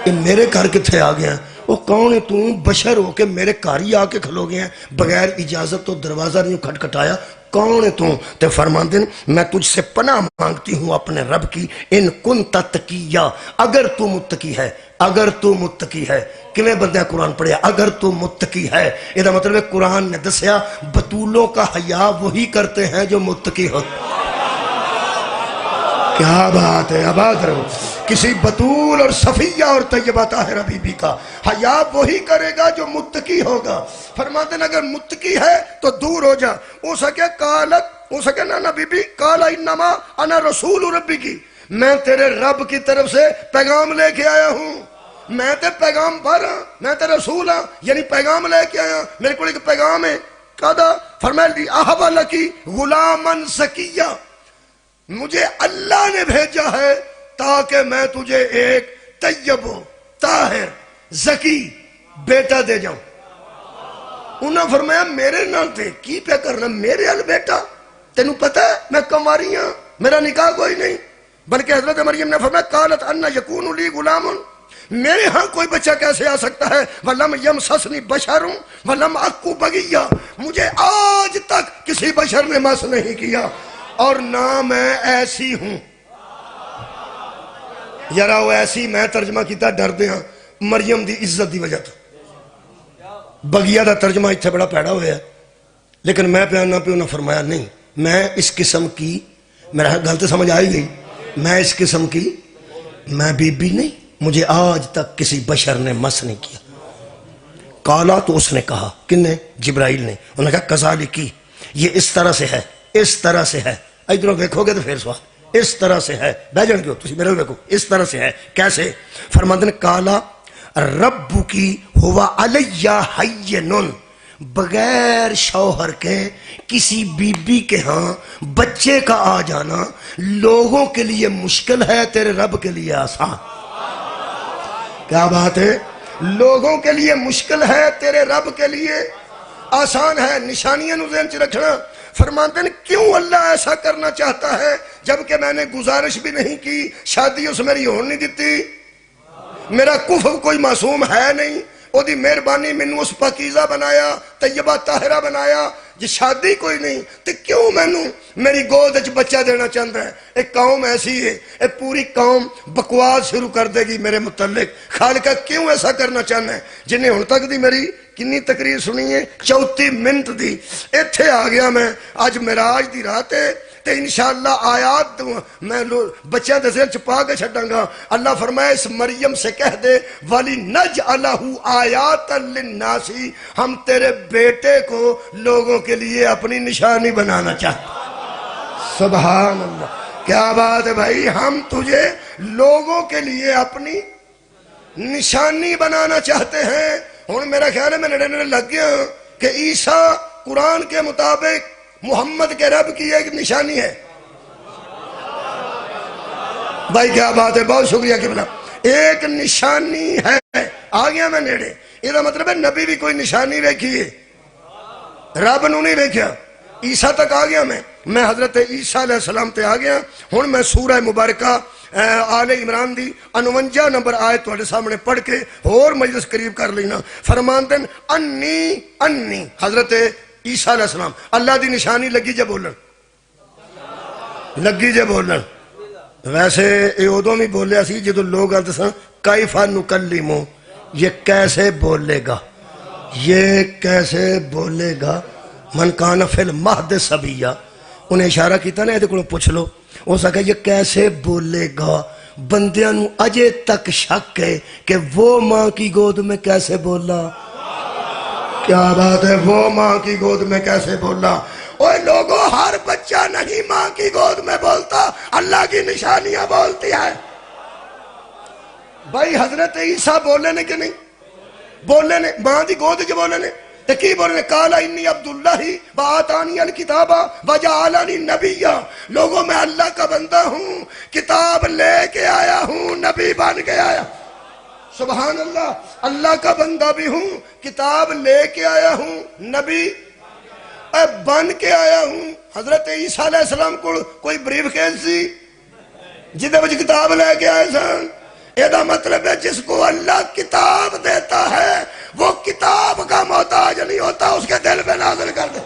یہ میرے گھر کتھے آ گیا ہے. وہ کون ہے, تو بشر ہو کے میرے گھر ہی آ کے کھلو گیا ہے بغیر اجازت تو دروازہ نہیں کھٹکھٹایا, کون ہے تو؟ تے فرماندے میں تجھ سے پناہ مانگتی ہوں اپنے رب کی ان کنت تقیہ, اگر تو متقی ہے. اگر تو متقی ہے کیویں بندہ قرآن پڑھیا, اگر تو متقی ہے یہ مطلب ہے قرآن نے دسیا بطولوں کا حیا وہی کرتے ہیں جو متقی ہوتے. کیا بات ہے, آباد رہو. کسی بطول اور صفیہ اور طیبہ طاہرہ بی بی کا حیا وہی کرے گا جو متقی ہوگا. فرماتے ہیں اگر متقی ہے تو دور ہو جا. ہو سکے قالت, ہو سکے نا بی بی قال انما انا رسول ربی کی, میں تیرے رب کی طرف سے پیغام لے کے آیا ہوں. میں تے پیغام بھر ہاں, میں تے رسول ہاں, یعنی پیغام لے کے آیا. میرے کو ایک پیغام ہے. کہا فرمایا احب لکی غلاما زکیہ, مجھے اللہ نے بھیجا ہے تاکہ میں تجھے ایک طیب طاہر زکی بیٹا دے جاؤں. انہوں نے فرمایا میرے نال تے کی پہ کرنا, میرے ال بیٹا, تینوں پتہ ہے میں کماری ہاں, میرا نکاح کوئی نہیں. بلکہ حضرت مریم نے فرمایا قالت ان یکون لی غلام, میرے ہاں کوئی بچہ کیسے آ سکتا ہے, ولم یمسسنی بشر ولم اکو بغیہ, مجھے آج تک کسی بشر نے مس نہیں کیا اور نہ میں ایسی ہوں. یارا وہ ایسی میں ترجمہ کیتا ڈر دیا مریم دی عزت دی وجہ تو. بغیہ دا ترجمہ اتھے بڑا پیڑا ہویا ہے, لیکن میں پیانا پہ انہوں نے فرمایا نہیں, میں اس قسم کی, میرا غلط سمجھ آئی گئی, میں اس قسم کی میں بی بی نہیں, مجھے آج تک کسی بشر نے مس نہیں کیا. کالا تو اس نے کہا, کن نے؟ جبرائیل نے. انہوں نے کہا کذالکی, یہ اس طرح سے ہے, اس طرح سے ہے. ادھروں دیکھو گے تو پھر سوال, اس طرح سے ہے. بہ جان کیوں تسی میرے دیکھو, اس طرح سے ہے. کیسے؟ فرماتے ہیں کالا رب کی ہوا علیہ حینن, بغیر شوہر کے کسی بی بی کے ہاں بچے کا آ جانا لوگوں کے لیے مشکل ہے, تیرے رب کے لیے آسان. کیا بات ہے, لوگوں کے لیے مشکل ہے, تیرے رب کے لیے آسان ہے. نشانیاں نو ذہن چ رکھنا. فرماتے ہیں کیوں اللہ ایسا کرنا چاہتا ہے جبکہ میں نے گزارش بھی نہیں کی, شادی اس میری ہون نہیں دیتی, میرا کفر کوئی معصوم ہے نہیں, او دی مہربانی مینوں اس پاکیزہ بنایا، طیبہ طاہرہ بنایا، جی شادی کوئی نہیں تو کیوں مینوں میری گود وچ بچہ دینا چاہتا ہے؟ ایک قوم ایسی ہے، ایک پوری قوم بکواس شروع کر دے گی میرے متعلق۔ خالقہ کیوں ایسا کرنا چاہنا ہے؟ جنہیں ہن تک دی میری کنی تقریر سنی ہے 34 منٹ دی، ایتھے آ گیا میں، آج معراج دی رات ہے تے انشاءاللہ آیات میں بچیاں دے ذہن چھپا کے چھڈاں گا۔ اللہ فرمائے اس مریم سے کہہ دے وَلِنَجْعَلَهُ آیَاتًا لِلنَّاسِ، ہم تیرے بیٹے کو لوگوں کے لیے اپنی نشانی بنانا چاہتے ہیں۔ سبحان اللہ، کیا بات ہے بھائی، ہم تجھے لوگوں کے لیے اپنی نشانی بنانا چاہتے ہیں۔ ہن میرا خیال ہے میں نڑے لگ گیا کہ عیسیٰ قرآن کے مطابق محمد کے رب کی ایک نشانی ہے۔ بھائی کیا بات ہے، بہت شکریہ قبلہ، ایک نشانی ہے۔ آ گیا میں نیڑے، یہ مطلب ہے نبی بھی کوئی نشانی ویکھی ہے، رب نو نہیں ویکھیا۔ عیسیٰ تک آ گیا میں حضرت عیسیٰ علیہ السلام تے آ گیا۔ ہن میں سورہ مبارکہ آل عمران دی 49 نمبر آیت تواڈے سامنے پڑھ کے اور مجلس قریب کر لینا۔ فرماندے انی حضرت عیسیٰ علیہ السلام اللہ دی نشانی لگی جے بولن، لگی جے بولن۔ ویسے یہ ادوں بھی بولیا سی جدو لوگ آتے سن کیفا نکلمو، یہ کیسے بولے گا، یہ کیسے بولے گا، من کان فی المہد صبیا، انہیں اشارہ کیتا نا، یہ کو پوچھ لو، ہو سکا یہ کیسے بولے گا۔ بندیاں نو اجے تک شک ہے کہ وہ ماں کی گود میں کیسے بولا۔ کیا بات ہے، وہ ماں کی گود میں کیسے بولا۔ اوہ لوگوں، ہر بچہ نہیں ماں کی گود میں بولتا، اللہ کی نشانیاں بولتی ہے۔ بھائی حضرت عیسیٰ بولے نے کہ نہیں؟ بولے نے، ماں دی گود جو بولے نے تو کی بولے نے؟ قال انی عبداللہ وآتانی الکتاب وجعلنی نبیا، لوگوں میں اللہ کا بندہ ہوں، کتاب لے کے آیا ہوں، نبی بن کے آیا۔ سبحان اللہ، اللہ کا بندہ بھی ہوں، کتاب لے کے آیا ہوں، نبی بن کے آیا ہوں۔ حضرت عیسیٰ علیہ السلام کو کوئی بریف کیس سی جدے وچ کتاب لے کے آئے سن؟ یہ مطلب ہے جس کو اللہ کتاب دیتا ہے وہ کتاب کا محتاج نہیں ہوتا، اس کے دل پہ نازل کر دے،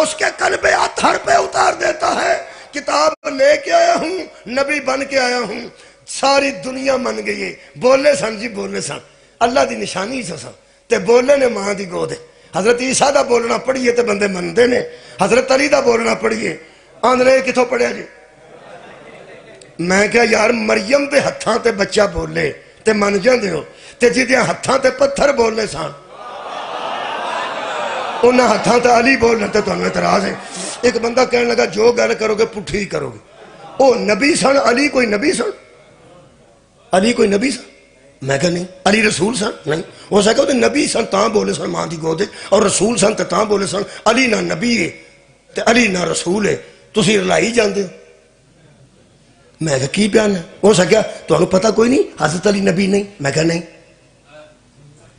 اس کے قلب اطہر پہ اتار دیتا ہے۔ کتاب لے کے آیا ہوں، نبی بن کے آیا ہوں۔ ساری دنیا من گئی ہے، بولے سن جی، بولے سن، اللہ دی نشانی سن تے بولے نے ماں دی گود۔ حضرت عیسیٰ دا بولنا پڑھیے تے بندے مندے نے، حضرت علی دا بولنا پڑھیے آندھنے کتھوں پڑھیا جی؟ میں کہا یار مریم دے ہتھاں تے بچہ بولے تے من جاندے ہو، تے جی دیاں ہتھاں تے پتھر بولنے سان، انہاں ہتھاں تے علی بولنے تے تو ہمیں اعتراض ہے۔ ایک بندہ کہنے لگا جو گل کرو گے پٹھی کرو گے، او نبی سن، علی کوئی نبی سن، علی کوئی نبی سن؟ میں کہا نہیں۔ علی رسول سن؟ نہیں۔ ہو سکتا وہ نبی سن تاں بولے سن ماں دی گودے، اور رسول سن تاں بولے سن۔ علی نہ نبی ہے تے علی نہ رسول ہے، تسی رلائی جاندے ہو۔ میں کہا کی بیان ہے؟ ہو سکیا تو انہوں پتہ کوئی نہیں حضرت علی نبی نہیں؟ میں کہا نہیں۔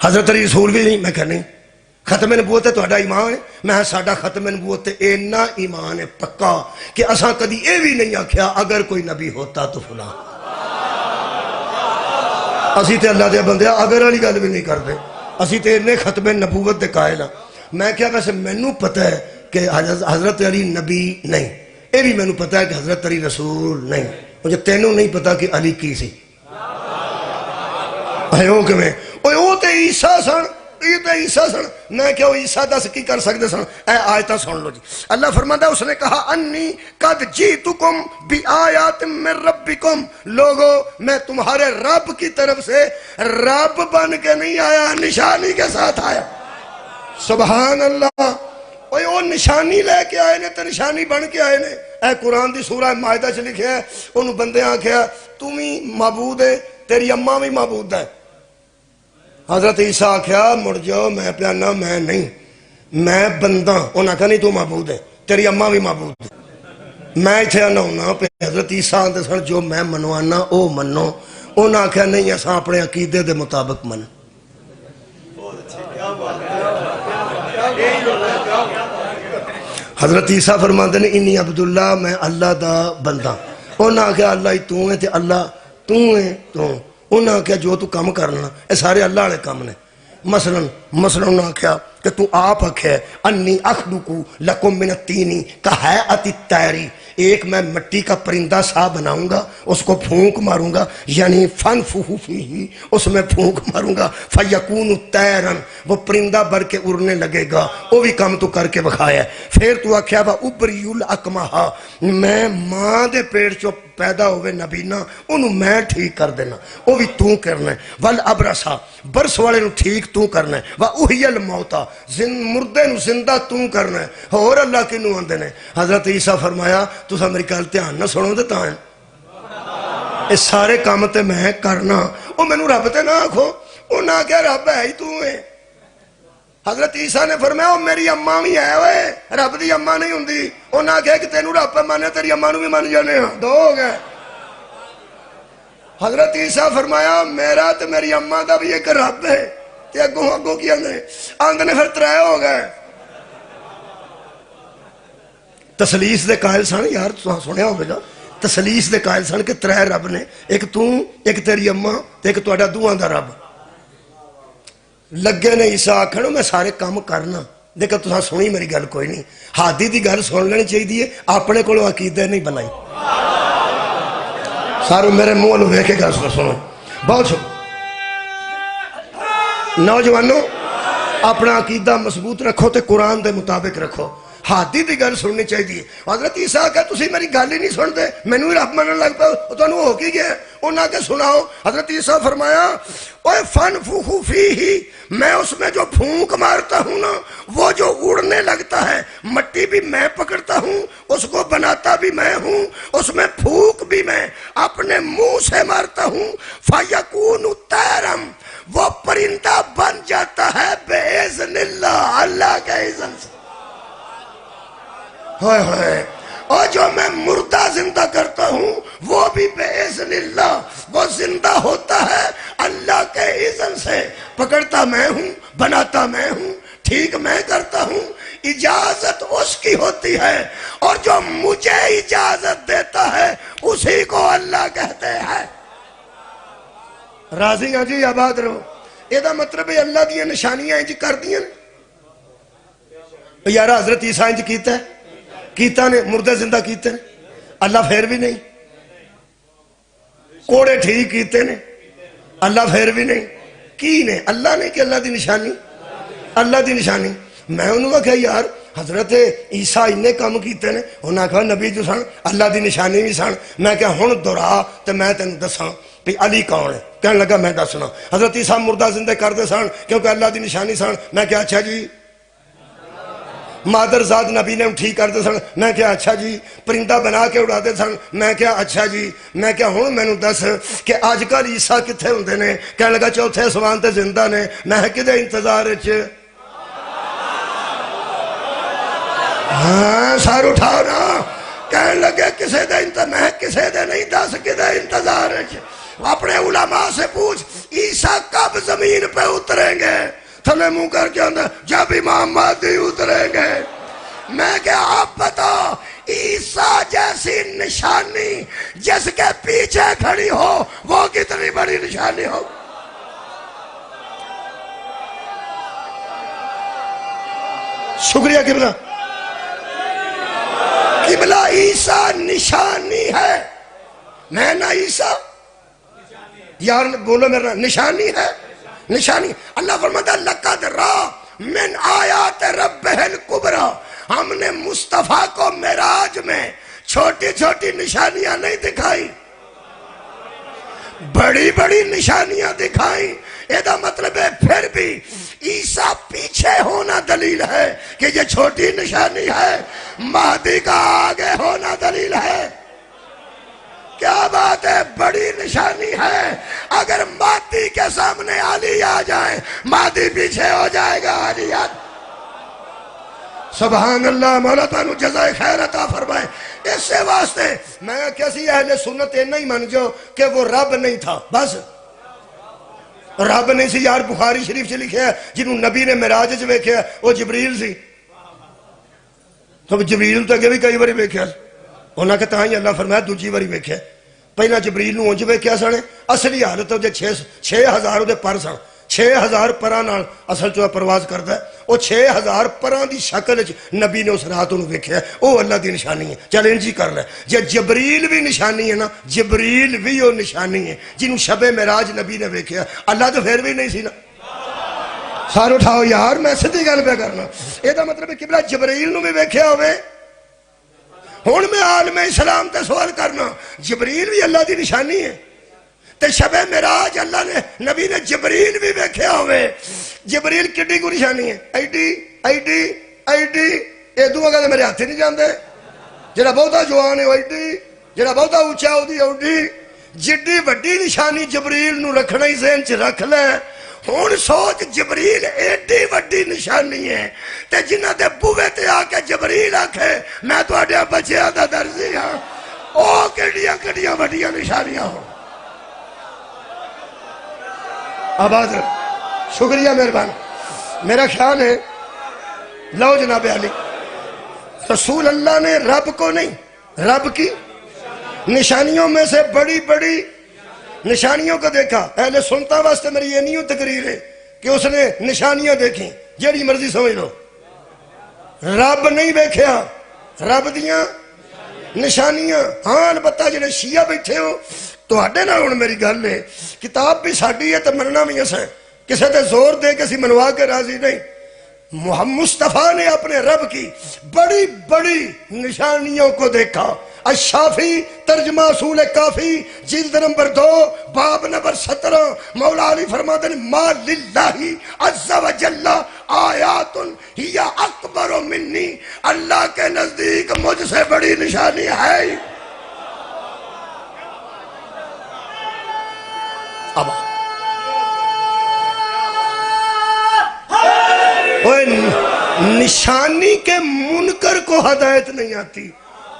حضرت علی رسول بھی نہیں؟ میں کہا نہیں۔ ختم نبوت ہے تہاڈا ایمان ہے؟ میں ساڈا ختم نبوت اینا ایمان ہے پکا کہ اساں کدی اے بھی نہیں آکھیا اگر کوئی نبی ہوتا تو فلاں۔ اسی تے اللہ دے بندے اگر والی گل بھی نہیں کرتے، اسی تے اتنے ختم نبوت دے قائل ہاں۔ میں کیا ویسے مینوں پتہ ہے کہ حضرت علی نبی نہیں، اے بھی مینوں پتہ ہے کہ حضرت علی رسول نہیں، مجھے تینوں نہیں پتا کہ علی کی سی۔ او کیویں؟ او تے عیسیٰ سن، یہ تے عیسیٰ سن۔ میں کیا وہ عیسیٰ دس کی کر سکتے سن؟ اے آیتہ سن لو جی۔ اللہ فرماتا ہے اس نے کہا انی قد جیتکم بآیات من ربکم، لوگو میں تمہارے رب کی طرف سے رب بن کے نہیں آیا، نشانی کے ساتھ آیا۔ سبحان اللہ، وہ نشانی لے کے آئے نے تے نشانی بن کے آئے نے۔ اے قرآن دی سورہ مائدہ چ لکھیا ہے، انہوں بندے آکھیا تم ہی معبود ہے، تیری اماں بھی معبود ہے۔ حضرت عیسیٰ آکھیا مڑ جاؤ، میں پیانا میں نہیں، میں بندہ۔ انہاں کہا نہیں تو معبود ہے، تیری اماں بھی معبود ہے۔ میں اتھے آنا ہونا پہ حضرت عیسیٰ آندے سن جو میں منوانا او منو۔ انہاں آکھیا نہیں اساں اپنے عقیدے دے مطابق من۔ حضرت عیسیٰ فرماندے نے انی عبداللہ، میں اللہ دا بندہ۔ انہاں آکھیا اللہ ہی تو ہے تے اللہ تو ہے تو۔ انہاں آخیا جو تو کم کرنا یہ سارے اللہ والے کام نے. مثلا انہاں آخیا کہ تو آپ آخیا انی اخلقو لکم من الطین کہیئۃ الطیر، ایک میں مٹی کا پرندہ سا بناؤں گا، اس کو پھونک ماروں گا، یعنی فنفخ فیہ، اس میں پھونک ماروں گا، فیکون طیرا، وہ پرندہ بر کے اڑنے لگے گا. وہ بھی کام تو کر کے بکھایا. پھر تو آخیا وا ابری الاکمہا، میں ماں دے پیٹ چو پیدا ہوئے نبینا انہوں میں ٹھیک کر دینا، وہ بھی تو کرنا ہے. والابرسا، برس والے نو ٹھیک تو کرنا ہے. واحیی الموتا، مردے نو زندہ تو کرنا ہے. اور اللہ کنوں آندے نے. حضرت عیسیٰ فرمایا تساں میری گل دھیان نہ سنو تے تاں یہ سارے کام تے میں کرنا. وہ مینوں رب تے نہ آکھو. انہاں آکھیا رب ہے ہی تو ہے. حضرت عیسیٰ نے فرمایا وہ میری اماں بھی ہے وے، رب دی اماں نہیں ہوندی. انہاں آکھیا کہ تینوں رب پہ مانے تیری اماں نو بھی مان جانے ہاں، دو ہو گئے. حضرت عیسیٰ فرمایا میرا تے میری اماں دا بھی ایک رب ہے. تے اگوں کی آندے نے پھر ترے ہو گئے. تسلیس دے قائل سن، یار تساں سنیا ہوگا، تسلیس دے قائل سن کہ ترے رب نے، ایک تو، ایک تیری اماں تے ایک تہاڈا دوواں دا رب. لگے نے عیسیٰ آکھن میں سارے کام کرنا. دیکھو تساں سنی میری گل کوئی نہیں. ہادی دی گل سن لینی چاہیے، اپنے کولوں عقیدے نہیں بنائی. سارے میرے منہ نو ویکھ کے گل سنو. بہت نوجوانوں اپنا عقیدہ مضبوط رکھو تے قرآن دے مطابق رکھو. ہادی دی گل سننی چاہیے. حضرت عیسیٰ کہ تسی میری گل ہی نہیں سنتے، مینوں ہی رب منن لگ پے، تانوں ہو کی گیا؟ انہاں کہ سناؤ. حضرت عیسیٰ فرمایا اوے فنفخ فیہ، میں اس میں جو پھونک مارتا ہوں نا وہ جو اڑنے لگتا ہے، مٹی بھی میں پکڑتا ہوں، اس کو بناتا بھی میں ہوں، اس میں پھونک بھی میں اپنے منہ سے مارتا ہوں. فیکون طیرا، وہ پرندہ بن جاتا ہے باذن اللہ، اللہ کے اذن سے. ہائے ہائے. اور جو میں مردہ زندہ کرتا ہوں وہ بھی باذن اللہ، وہ زندہ ہوتا ہے اللہ کے اذن سے. پکڑتا میں ہوں، بناتا میں ہوں، ٹھیک میں کرتا ہوں. اجازت اس کی ہوتی ہے، اور جو مجھے اجازت دیتا ہے اسی کو اللہ کہتے ہیں. راضی ہاں جی، آباد رہو. یہ مطلب ہے اللہ دیا نشانیاں انج کر دیا. یار حضرت عیسیٰ انج کیتا ہے، کیتا نے مردے زندہ کیتے نے، اللہ پھر بھی نہیں. کوڑے ٹھیک کیتے نے، اللہ پھر بھی نہیں. کی نے؟ اللہ نے کہ اللہ دی نشانی؟ اللہ دی نشانی. میں انہوں نے کہا یار حضرت عیسیٰ انہیں کام کیتے نے. انہوں نے کہا نبی جو سن اللہ دی نشانی بھی سن. میں کہا ہن دورا تے میں تینوں دساں بھی علی کون ہے. کہنے لگا میں دسنا. حضرت عیسیٰ مردہ زندہ کرتے سن کیونکہ اللہ دی نشانی سن. میں کہا اچھا جی. مادر زاد نبی نے ٹھیک کرتے سن. میں کہا اچھا جی. پرندہ بنا کے اڑاتے سن. میں کہا اچھا جی. میں کہا ہوں مینوں دس کہ آج کل عیسیٰ کتھے ہوندے نے؟ کہنے لگا چوتھے اسمان تے زندہ نے. میں کدے انتظار وچ؟ ہاں سار اٹھاؤ نا. کہنے لگے کسے دے میں کسے دے نہیں، دس کدے انتظار وچ. اپنے علماء سے پوچھ عیسیٰ کب زمین پہ اتریں گے؟ تھلے منہ کر کے اندر جب امام مہدی اتریں گے. میں کہا آپ بتاؤ عیسیٰ جیسی نشانی جس کے پیچھے کھڑی ہو وہ کتنی بڑی نشانی ہو. شکریہ قبلہ. قبلہ عیسیٰ نشانی ہے. میں نہ عیسیٰ یار بولو میرا نشانی ہے. نشانی اللہ فرماتا ہے لقد را من آیات ربہ الکبریٰ، ہم نے مصطفیٰ کو معراج میں چھوٹی چھوٹی نشانیاں نہیں دکھائی، بڑی بڑی نشانیاں دکھائیں. یہ مطلب ہے پھر بھی عیسیٰ پیچھے ہونا دلیل ہے کہ یہ چھوٹی نشانی ہے. مہدی کا آگے ہونا دلیل ہے. کیا بات ہے، بڑی نشانی ہے. اگر مہدی کے سامنے علی آ جائے مہدی پیچھے ہو جائے گا. علی سبحان اللہ. مولا تانوں جزائے خیر عطا فرمائے. اس سے واسطے میں کیسی اہل سنت نہیں مان جو کہ وہ رب نہیں تھا. بس رب نہیں سی یار. بخاری شریف سے لکھے ہے جنہوں نبی نے معراج وچ ویکھیا وہ جبریل سی. تو جبریل تو اگے بھی کئی باری ویکھیا. انہاں کہ تاں ہی اللہ فرمایا دوجی باری ویکھیا. پہلا جبریل نو انج ویکھیا سنے اصلی حالت دے 6000 دے پر سن 6000 پراں نال اصل چ پرواز کردا ہے او 6000 پراں دی شکل وچ نبی نے اس رات نو ویکھیا او اللہ دی نشانی ہے چل انج ہی کر لے جے جبریل بھی نشانی ہے نا جبریل بھی او نشانی ہے جنوں شب معراج نبی نے ویکھیا اللہ تو پھر بھی نہیں سی نا سارے اٹھاؤ یار میں سیدھی گل پہ کرنا اے دا مطلب ہے قبلہ جبریل نو بھی ویکھیا ہوئے ہن میں عالم اسلام تے سوال کرنا جبریل بھی اللہ دی نشانی ہے تے شب معراج اللہ نے نبی نے جبریل بھی ویکھیا ہوئے جبریل کڈی کو نشانی ہے ایڈی ادو اگے میرے ہاتھ نہیں جاندے جڑا بہتا جوان ہے ایڈی جڑا بہتا اونچا اودی اوڈی جڈی وڈی نشانی جبریل نو رکھنا ہی ذہن چ رکھ لے ہن سوچ جبریل ایڈی وڈی نشانی ہے تے جنہاں دے بوے تے آ کے جبریل آکھے میں تہاڈے بچیاں دا درزی ہاں او کیڑیاں وڈیاں نشانیاں ہوں آباد شکریہ مہربان میرا خیال ہے لو جناب علی رسول اللہ نے رب کو نہیں رب کی نشانیوں میں سے بڑی بڑی نشانیوں کو دیکھا اہل سنتا واسطے میری یہ نہیں تقریر ہے کہ اس نے نشانیاں دیکھیں جیڑی مرضی سمجھ لو رب نہیں دیکھیا رب دیاں نشانیاں ہاں البتہ جنہیں شیعہ بیٹھے ہو تو آڈے نہ ہون میری گل ہے کتاب بھی ساڑی ہے تو مننا بھی اسے کسے تے زور دے کسی منوا کے راضی نہیں محمد مصطفیٰ نے اپنے رب کی بڑی بڑی نشانیوں کو دیکھا الشافی ترجمہ اصول کافی جلد نمبر 2 باب نمبر 17 مولا علی فرماتے ہیں ما للہ عز و جل آیات ہی اکبر منی اللہ کے نزدیک مجھ سے بڑی نشانی ہے اب نشانی کے منکر کو ہدایت نہیں آتی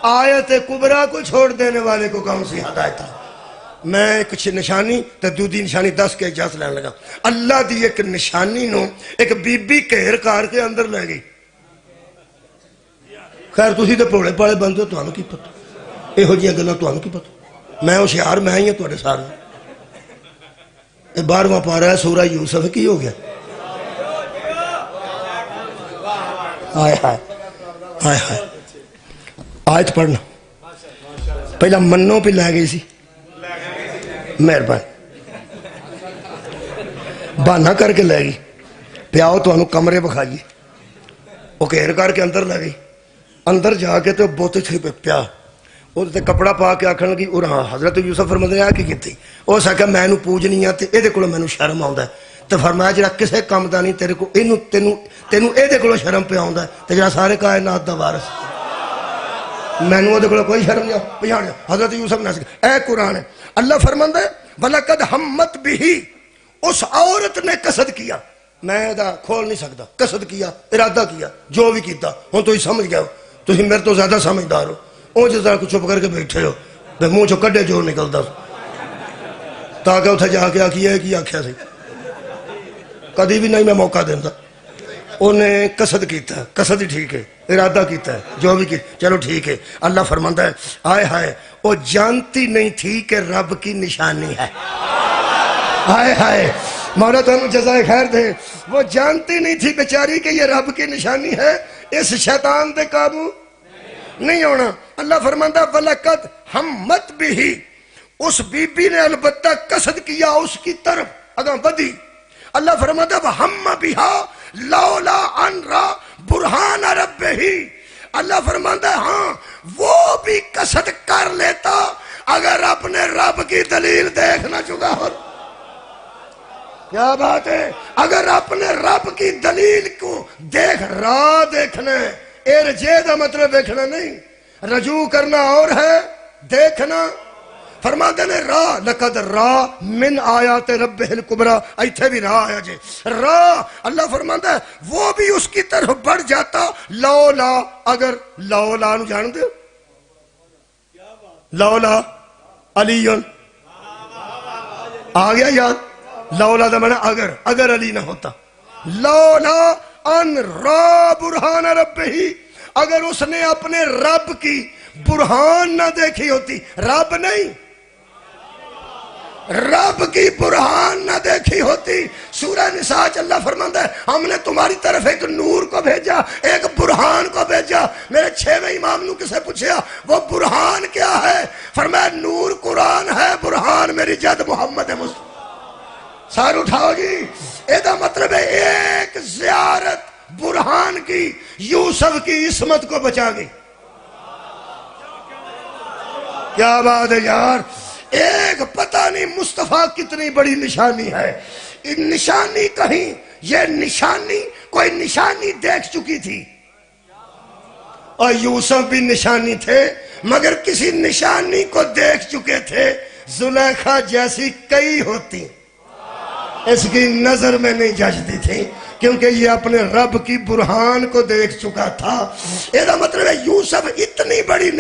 آیت کبرا کو چھوڑ دینے والے کو کون سی ہدایت ہے میں کچھ نشانی تو دوسری نشانی 10 کے اجازت لینے لگا اللہ دی ایک نشانی نو ایک بی بی گھیر کار کے اندر لے گئی خیر تسی تے پڑھے پڑھے بندے تانوں کی پتہ یہو جیاں گلاں تانوں کی پتہ میں ہوشیار میں ہی ہوں تواڈے سامنے 12واں پارہ ہے سورہ یوسف کی ہو گیا آئے ہائے آئے ہائے آیت پڑھنا پہلا منوں پہ لے گئی سی مہربان بہانا کر کے لے گئی پیاؤ تو انہوں کمرے بکھائیے وہ گھیر کر کے اندر لے گئی اندر جا کے تو بوتے تھے پہ پیا وہ تے کپڑا پا کے آکھن لگی اور ہاں حضرت یوسف فرماتے ہیں کی کیتی وہ سکھا میں نو پوجنی ہے تے اے دے کولو میں نو شرم آوندا ہے تے فرمایا جڑا کسے کام دا نہیں تیرے کو اینو تینو اے دے کولو شرم پہ آوندا ہے تے جڑا سارے کائنات دا وارث میں نو دے کولو کوئی شرم نہیں پہچان جا حضرت یوسف نے اے قرآن ہے اللہ فرماندا ہے وَلَقَدْ ہمت بِهِ اس عورت نے قصد کیا میں دا کھول نہیں سکتا قصد کیا ارادہ کیا جو بھی کیتا ہوں تو ہی سمجھ گیا ہو تو ہی میرے تو زیادہ سمجھدار ہو اون جس طرح کو چپ کر کے بیٹھے ہو بے منہ چو کڈے جو نکلتا تاکہ اتھے جا کے آکھی ہے کی آکھیا سی کدی بھی نہیں میں موقع دینا انہیں قصد کیتا ہے قصد ہی ٹھیک ہے ارادہ کیتا ہے جو بھی کیتا چلو ٹھیک ہے اللہ فرماندا ہے آئے ہائے وہ جانتی نہیں تھی کہ رب کی نشانی ہے آئے ہائے مولا تو جزائے خیر دے وہ جانتی نہیں تھی بیچاری کہ یہ رب کی نشانی ہے اس شیطان دے قابو نہیں ہونا اللہ فرماندا وَلَقَدْ ہمت بِهِ اس بی بی نے البتہ قصد کیا اس کی طرف اگاں بدی اللہ فرماتا ہے وَحَمَّ بِهَا لَوْلَا أَنْ رَأَى بُرْهَانَ رَبِّهِ اللہ فرماتا ہے ہاں وہ بھی قصد کر لیتا اگر اپنے رب کی دلیل دیکھنا چکا ہو کیا بات ہے اگر اپنے رب کی دلیل کو دیکھ راہ دیکھنا ارجے دا مطلب دیکھنا نہیں رجوع کرنا اور ہے دیکھنا فرماتے نے راہ لقد راہ من آیات ربہ الکبریٰ ایتھے بھی راہ آیا جے راہ اللہ فرماتا ہے وہ بھی اس کی طرف بڑھ جاتا لولا اگر لولا نو جان دے لولا علیون آ گیا یاد لولا دا معنی اگر علی نہ ہوتا لولا ان را برہان ربہ اگر اس نے اپنے رب کی برہان نہ دیکھی ہوتی رب نہیں رب کی برہان نہ دیکھی ہوتی۔ سورہ نساء اللہ فرماتا ہے ہم نے تمہاری طرف ایک نور کو بھیجا، ایک برہان کو بھیجا۔ میرے 6ویں امام نے کسے پوچھا وہ برہان کیا ہے؟ فرمایا نور قرآن ہے، برہان میری جد محمد مصطفیٰ۔ سار اٹھاؤ جی، ایدہ مطلب ہے ایک زیارت برہان کی یوسف کی عصمت کو بچا گئی۔ کیا بات ہے یار، ایک پتہ نہیں مصطفیٰ کتنی بڑی نشانی ہے۔ نشانی کہیں، یہ نشانی کوئی نشانی دیکھ چکی تھی، اور یوسف بھی نشانی تھے مگر کسی نشانی کو دیکھ چکے تھے۔ زلیخا جیسی کئی ہوتی اس کی نظر میں نہیں جچتی تھی، کیونکہ یہ اپنے رب کی برہان کو دیکھ چکا تھا۔ یہ مطلب ہے یوسف اتنی بڑی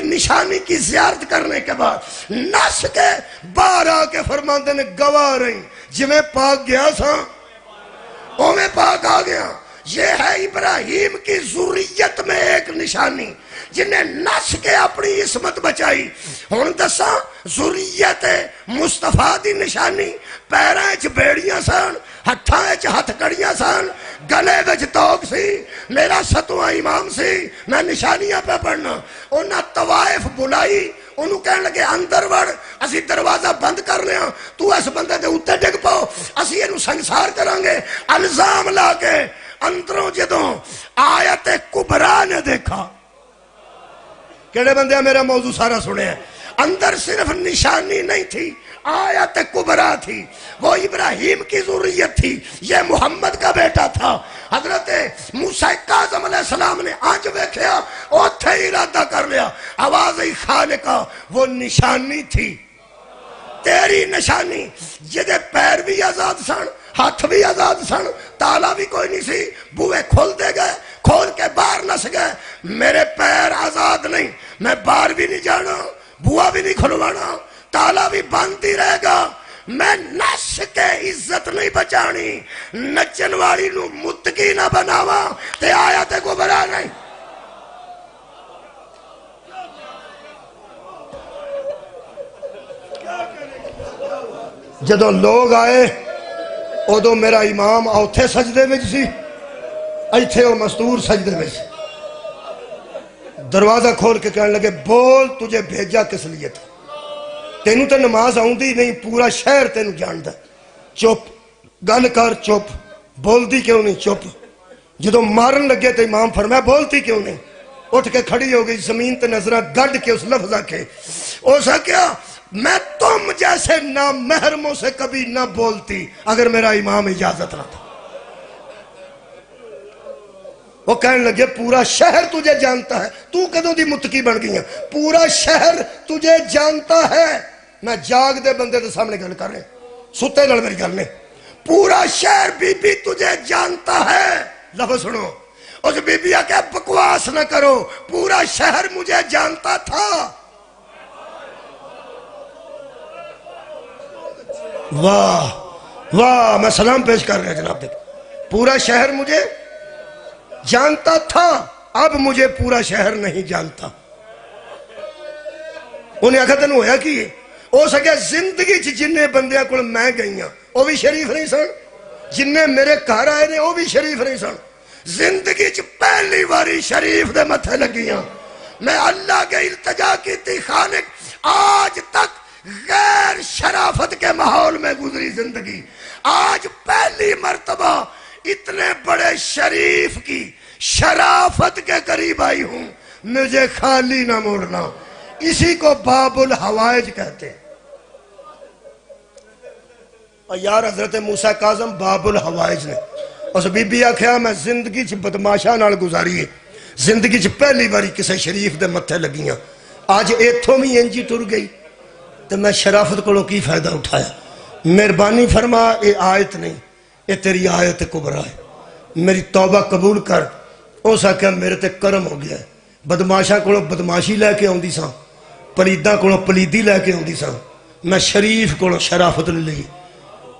نشانی کی زیارت کرنے کے بعد نس کے باہر آ کے فرماندے نے گواہ رہی جی میں پاک گیا سا او میں پاک آ گیا۔ یہ ہے ابراہیم کی ذریت میں ایک نشانی جنہیں نس کے اپنی عصمت بچائی۔ ہن دساں ذریت مصطفیٰ دی نشانی، پیراں وچ بیڑیاں سن، ہتھاں وچ ہتھ کڑیاں سن، گلے وچ توق سی، میرا 7واں امام سی، میں نشانیاں پہ پڑھنا۔ انہاں طوائف بلائی، انہوں کہنے لگے اندر وڑ، اسی دروازہ بند کر لیا، تو اس بندے دے اوتے ڈگ پاؤ، اسی انہوں سنگسار کرانگے۔ الزام لا کے اندروں جدوں آیت کبرا نے دیکھا، کیڑے بندے میرا موضوع سارا سنے ہیں، اندر صرف نشانی نہیں تھی، آیت کبرا تھی، وہ ابراہیم کی ذریت تھی، یہ محمد کا بیٹا تھا۔ حضرت موسیٰ کاظم علیہ السلام نے آنچ بیکھیا، اوتھے ارادہ کر لیا، آواز خالقہ وہ نشانی تھی، تیری نشانی۔ جدے پیر بھی آزاد سن، ہاتھ بھی آزاد سن، تالا بھی کوئی نہیں سی، بوئے کھول دے گئے، کھول کے باہر نس گئے۔ میرے پیر آزاد نہیں، میں باہر بھی نہیں جانا، بوا بھی نہیں کھلوانا، تالا بھی بند ہی رہے گا، میں نس کے عزت نہیں بچانی، نچن والی نو متقی نہ بناوا تے آیت کو برا نہیں۔ جدوں لوگ آئے ادو میرا امام اوتھے سجدے میں سی، ایتھے وہ مستور سجدے میں سی۔ دروازہ کھول کے کہنے لگے بول تجھے بھیجا کس لیے تھا؟ تینوں تے نماز آؤندی نہیں، پورا شہر تینوں جاندا۔ چپ گل کر، چپ بولدی کیوں نہیں؟ چپ۔ جدو مارن لگے تو امام فرمایا بولتی کیوں نہیں؟ اٹھ کے کھڑی ہو گئی، زمین تے نظرہ گڈ کے اس لفظ آکے اوسا کیا میں تم جیسے نامحرموں سے کبھی نہ بولتی اگر میرا امام اجازت نہ تھا۔ وہ کہنے لگے پورا شہر تجھے جانتا ہے، تو کدوں دی متقی بن گئی ہیں؟ پورا شہر تجھے جانتا ہے۔ میں جاگ دے بندے دے سامنے گل کر رہے، ستے نال میری گل نے۔ پورا شہر بی بی تجھے جانتا ہے۔ لفظ سنو، اس بی بی کہ بکواس نہ کرو، پورا شہر مجھے جانتا تھا۔ واہ واہ، میں سلام پیش کر رہے ہیں جناب، دیکھ پورا شہر مجھے جانتا تھا، اب مجھے پورا شہر نہیں جانتا۔ انہیں آکھا تنو ہویا کی ہو سکے زندگی جننے بندیاں کو میں گئی ہوں وہ بھی شریف نہیں سن، جننے میرے گھر آئے نے وہ بھی شریف نہیں سن۔ زندگی پہلی باری شریف دے متھے لگی ہوں۔ میں اللہ کے التجا کی تھی، خالق آج تک غیر شرافت کے ماحول میں گزری زندگی، آج پہلی مرتبہ اتنے بڑے شریف کی شرافت کے قریب آئی ہوں، مجھے خالی نہ موڑنا۔ اسی کو باب الحوائج کہتے ہیں۔ اور یار حضرت موسیٰ کاظم باب الحوائج نے اس بی بی آکھیا میں زندگی چ بدماشاں نال گزاری ہے، زندگی چ پہلی باری کسے شریف دے متھے لگیاں، آج ایتھوں بھی انجی ٹر گئی تو میں شرافت کو کی فائدہ اٹھایا۔ مہربانی فرما، اے آیت نہیں، اے تیری آیت کبرا ہے، میری توبہ قبول کر۔ اس آکھیا میرے تے کرم ہو گیا ہے، بدماشاں کو بدماشی لے کے آندی ساں، پلیداں کو پلیدی لے کے آندی ساں، میں شریف کو شرافت لے لی۔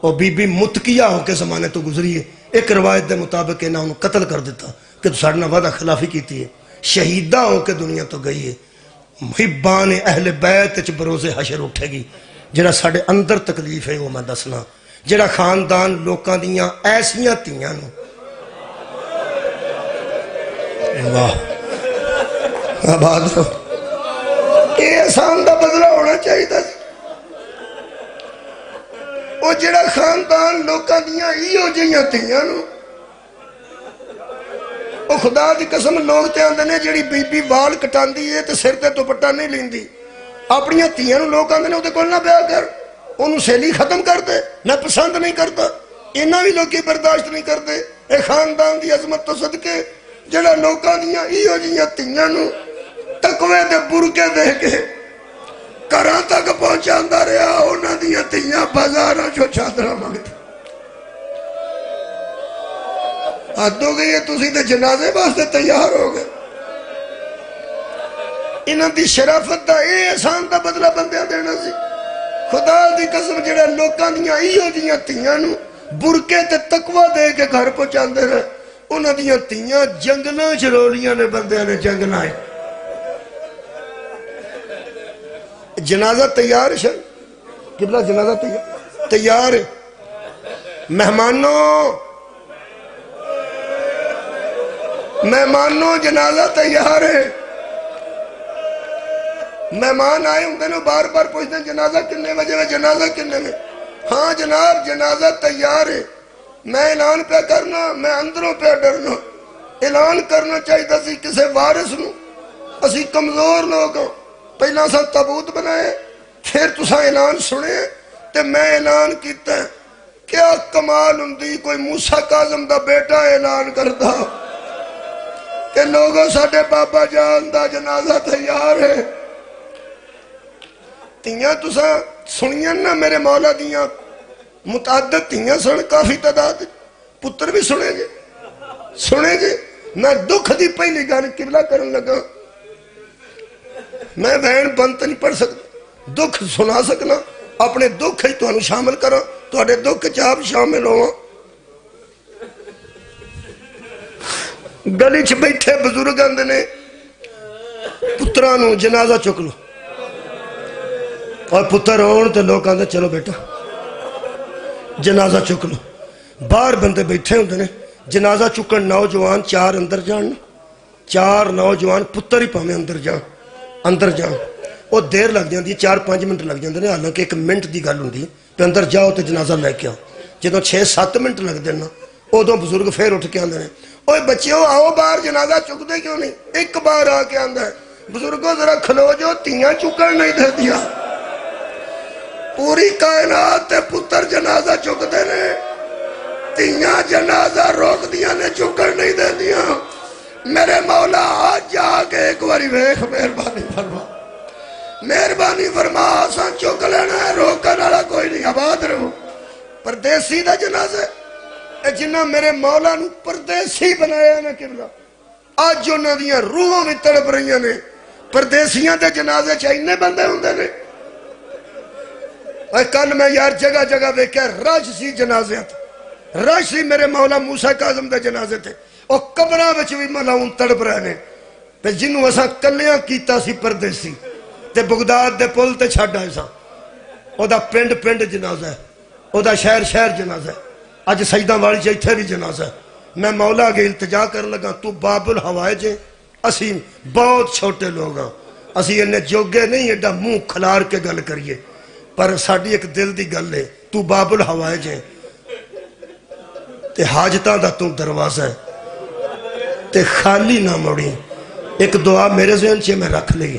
اور بی بی متقیہ ہو کے زمانے تو گزری ہے، ایک روایت دے مطابق انہاں انہوں قتل کر دیتا کہ تو ساڑھنا وعدہ خلافی کیتی ہے، شہیدہ ہو کے دنیا تو گئی ہے۔ محبان اہل بیت چ بروز حشر اٹھے گی، جڑا ساڈے اندر تکلیف ہے وہ میں دسنا، جڑا خاندان لوکاں دیاں ایسیاں تیاں نو واہ آباد رہو، یہ احسان دا بدلہ ہونا چاہیے تھا۔ وہ جڑا خاندان لوکاں دیاں ایہو جیاں تیاں نو، وہ خدا دی قسم لوگ تے آندے نے جڑی بی بی وال کٹاندی ہے تے سر تے دوپٹہ نہیں لیندی، اپنیاں تیاں نو لوگ آندے نے اودے کول نہ بیاہ کر، انہوں سیلی ختم کر دے، میں پسند نہیں کرتا، انہاں بھی لوگ برداشت نہیں کرتے۔ اے خاندان دی عظمت تو صدقے جڑا لوکاں دیاں ایہو جیاں تیاں نو تقوی دے برکے دے کے گھراں تک پہنچاندا رہیا، انہاں دیاں تیاں بازاراں چوں چادراں منگدی۔ حد ہو گئی ہے، تسی تے جنازے واسطے تیار ہو گئے۔ انہاں دی شرافت دا اے احسان دا بدلہ بندیاں دینا سی۔ خدا دی قسم جڑا لوکاں دیاں ایہو جیاں تیاں نو برکے تے تقوی دے کے گھر پہنچاندے رہے، انہاں دیاں تیاں جنگلاں چ رولیاں نے بندیاں نے جنگلاں ہے۔ جنازہ تیار ہے، قبلہ جنازہ تیار ہے۔ مہمانوں جنازہ تیار ہے۔ مہمان آئے ہوں نے بار بار پوچھتے ہیں جنازہ کنے بجے میں، جنازہ کنے میں؟ ہاں جناب جنازہ تیار ہے۔ میں اعلان پہ کرنا، میں اندروں پہ ڈرنا، اعلان کرنا چاہیے سی کسے وارث نو، اسی کمزور لوگ ہوں، پہلا سا تابوت بنائے پھر تسا اعلان سنے تے میں اعلان کیتا ہے۔ کیا کمال ہوندی کوئی موسیٰ کاظم دا بیٹا اعلان کردا کہ لوگوں ساڈے بابا جان دا جنازہ تیار ہے۔ تیاں تسا سنیاں نا میرے مولا دیاں متعدد تیاں سن، کافی تعداد، پتر بھی سنے جے۔ میں دکھ دی پہلی گل قبلہ کرن لگا، میں بہن بند نہیں پڑھ سکتا، دکھ سنا سکنا، اپنے دکھ ہی تو شامل کرا، تو اڈے دکھ چاپ شامل ہوا۔ گلی چھ بیٹھے بزرگ آندے نے پترانو جنازہ چک لو، اور پتر آن تے لوگ آندے چلو بیٹا جنازہ چک لو۔ باہر بندے بیٹھے ہوندے نے، جنازہ چکن نوجوان چار اندر جان، چار نوجوان پتر ہی پاویں اندر جان، وہ دیر لگ جاندی ہے، 4-5 منٹ لگ جاندے نے، حالانکہ 1 منٹ دی گل ہوندی ہے تے اندر جاؤ تے جنازہ لے کے آؤ۔ جدوں 6-7 منٹ لگ دینا ادوں بزرگ پھر اٹھ کے آندے نے، اوے بچیو آؤ باہر جنازہ چک دے کیوں نہیں؟ ایک بار آ کے آندا ہے بزرگوں ذرا کھلو جو تیاں چکن نہیں دے دیا۔ پوری کائنات تے پتر جنازہ چک دے نے، تیاں جنازہ روک دیا نے، چکن نہیں دے دیا۔ میرے مولا آج جا کے ایک باری ویکھ، مہربانی فرما آسان چک لینا ہے، روکن والا کوئی نہیں، آباد رہو۔ پردیسی دا جنازہ اے جنہ میرے مولا نو پردیسی بنایا نا قبلہ، آج انہاں دیاں روحوں بھی تڑپ رہی نے۔ پردیسیاں دے جنازے چاہیے بندے ہوندے نے۔ کل میں یار جگہ جگہ دیکھا رش سی جنازے تھے، رش سی میرے مولا موسیٰ کاظم دے جنازے تھے، اور قبراں وچ بھی ملاؤن تڑپ رہے نے، تے جنوں اساں کلیاں کیتا سی پردیسی تے بغداد دے پل تے چھڈ آئے ساں، او دا پنڈ پنڈ جنازہ ہے، او دا شہر شہر جنازہ ہے، اج سجدہ والی چ ایتھے بھی جنازہ ہے۔ میں مولا اگے التجا کر لگا، تو باب الحوائج، اسی بہت چھوٹے لوگ ہاں، اسی انہیں جوگے نہیں ایڈا منہ کھلار کے گل کریے، پر ساڈی ایک دل دی گل ہے، تو باب الحوائج ہے تے حاجتاں دا تو دروازہ ہے تے خالی نہ موڑی۔ ایک دعا میرے ذہن چ میں رکھ لئی،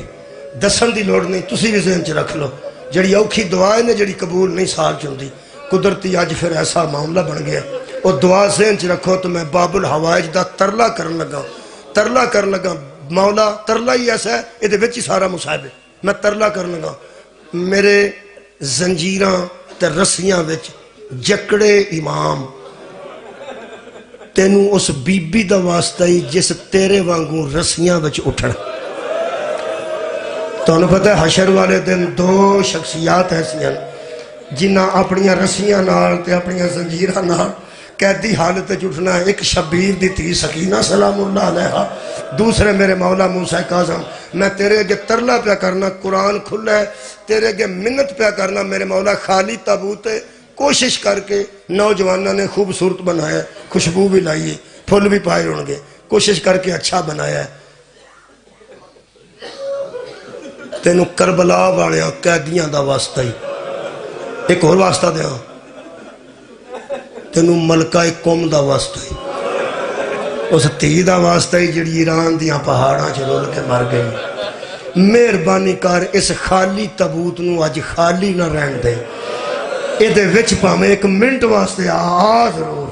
دسن دی لوڑ نہیں، تسی بھی ذہن چ رکھ لو، جڑی اوکھی دعا ہے نا جڑی قبول نہیں سال چندی، قدرتی اج پھر ایسا معاملہ بن گیا، وہ دعا ذہن چ رکھو تو میں باب الحوائج دا ترلا کرن لگا، مولا ترلا ہی ایسا ہے، یہ دے وچ ہی سارا مصائب ہے، میں ترلا کرن لگا، میرے زنجیراں تے رسیاں وچ جکڑے امام، تینوں اس بی بی دا واسطہ ہی جس تیرے وانگوں رسیاں وچ اٹھن۔ تو انہوں پتہ ہے حشر والے دن 2 شخصیات ایسی ہیں جنہاں اپنیاں رسیاں نال تے اپنیاں زنجیراں نال قیدی حالت اٹھنا ہے. ایک شبیر دی تھی سکینہ سلام اللہ علیہ، دوسرے میرے مولا موسیٰ کاظم. میں تیرے اگے ترلا پیا کرنا، قرآن کھلا ہے، تیرے اگے منت پیا کرنا میرے مولا. خالی تابوت کوشش کر کے نوجوانوں نے خوبصورت بنایا، خوشبو بھی لائی، پھول بھی پائے ہوں گے، کوشش کر کے اچھا بنایا ہے. تینوں کربلا والیا قیدیاں دا واسطہ ہی ایک اور واسطہ دیا، تینوں ملکہ قوم دا واسطہ ہی، اس تھی دا واسطہ ہی جڑی ایران دیاں پہاڑاں چ رول کے مر گئی. مہربانی کر اس خالی تابوت نو اج خالی نہ رہن دے، ایدے وچ پاویں ایک منٹ واسطے آ ضرور،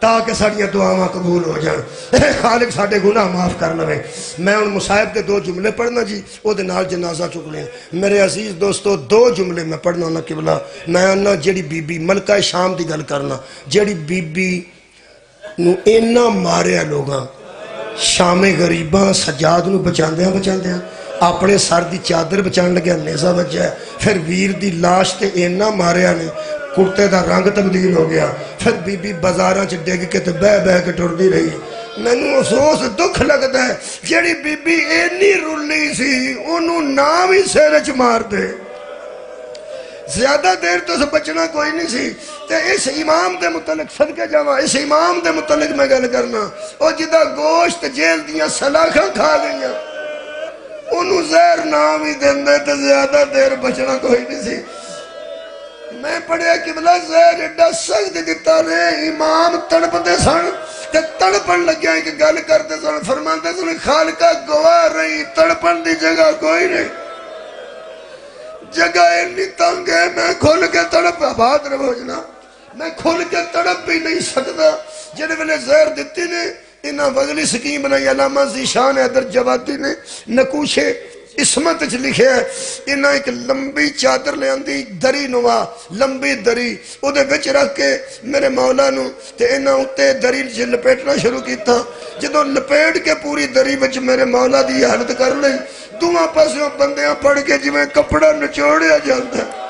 تاکہ ساڑیاں دعاواں قبول ہو جان. اے خالق ساڑے گناہ معاف کر لوے. میں ان مصائب دے 2 جملے پڑھنا جی، او دے نال جنازہ چک لیں. میرے عزیز دوستو 2 جملے میں پڑھنا نہ قبلہ. میں انہا جیڑی بی بی ملکہ شام دی گل کرنا، جیڑی بی بی نو اینا ماریا لوگاں، شام غریباں سجاد نو بچاندیاں اپنے سر دی چادر بچان لگیا نیزہ بچا ہے. پھر ویر دی لاش تے اینا ماریا نے کرتے دا رنگ تبدیل ہو گیا. پھر بی بی بازاراں چ ڈگ کے تے بہ کے ٹردی رہی. مینوں افسوس دکھ لگدا ہے جیڑی بی بی اینی رلی سی اونوں نام ہی سر وچ مار دے. زیادہ دیر تو بچنا کوئی نہیں سی. تے اس امام دے متعلق صدقے جاواں، اس امام دے متعلق میں گل کرنا، او جدا گوشت جیل دیاں سلاخاں کھا گئیاں، انہوں زہر نام ہی دیندے تے زیادہ دیر بچنا کوئی نہیں سی. میں پڑھیا کہ بلا زہر ایڈا سخت دیتا رہے، امام تڑپ دے سن تے تڑپن لگیا کہ گل کرتے سن، فرماندے سن خالقہ گواہ رہی تڑپن دی جگہ کوئی نہیں، جگہ اتنی تنگ ہے میں کھل کے تڑپ آباد رہو جنا، میں کھل کے تڑپ بھی نہیں سکتا. جنہیں میں نے زہر دیتی نے انہاں وزلی سکیم بنائی، علامہ ذیشان حیدر جوادی نے نکوشے اسمت چ لکھے ہے. انہاں ایک لمبی چادر لے آندی دری نوا، لمبی دری او دے وچ رکھ کے میرے مولا نو تے انہاں اتے دری لپیٹنا شروع کیتا. جدوں لپیٹ کے پوری دری وچ میرے مولا دی حالت کر لئی، دوواں پاسوں بندیاں پڑھ کے جویں کپڑا نچوڑیا جاندا ہے.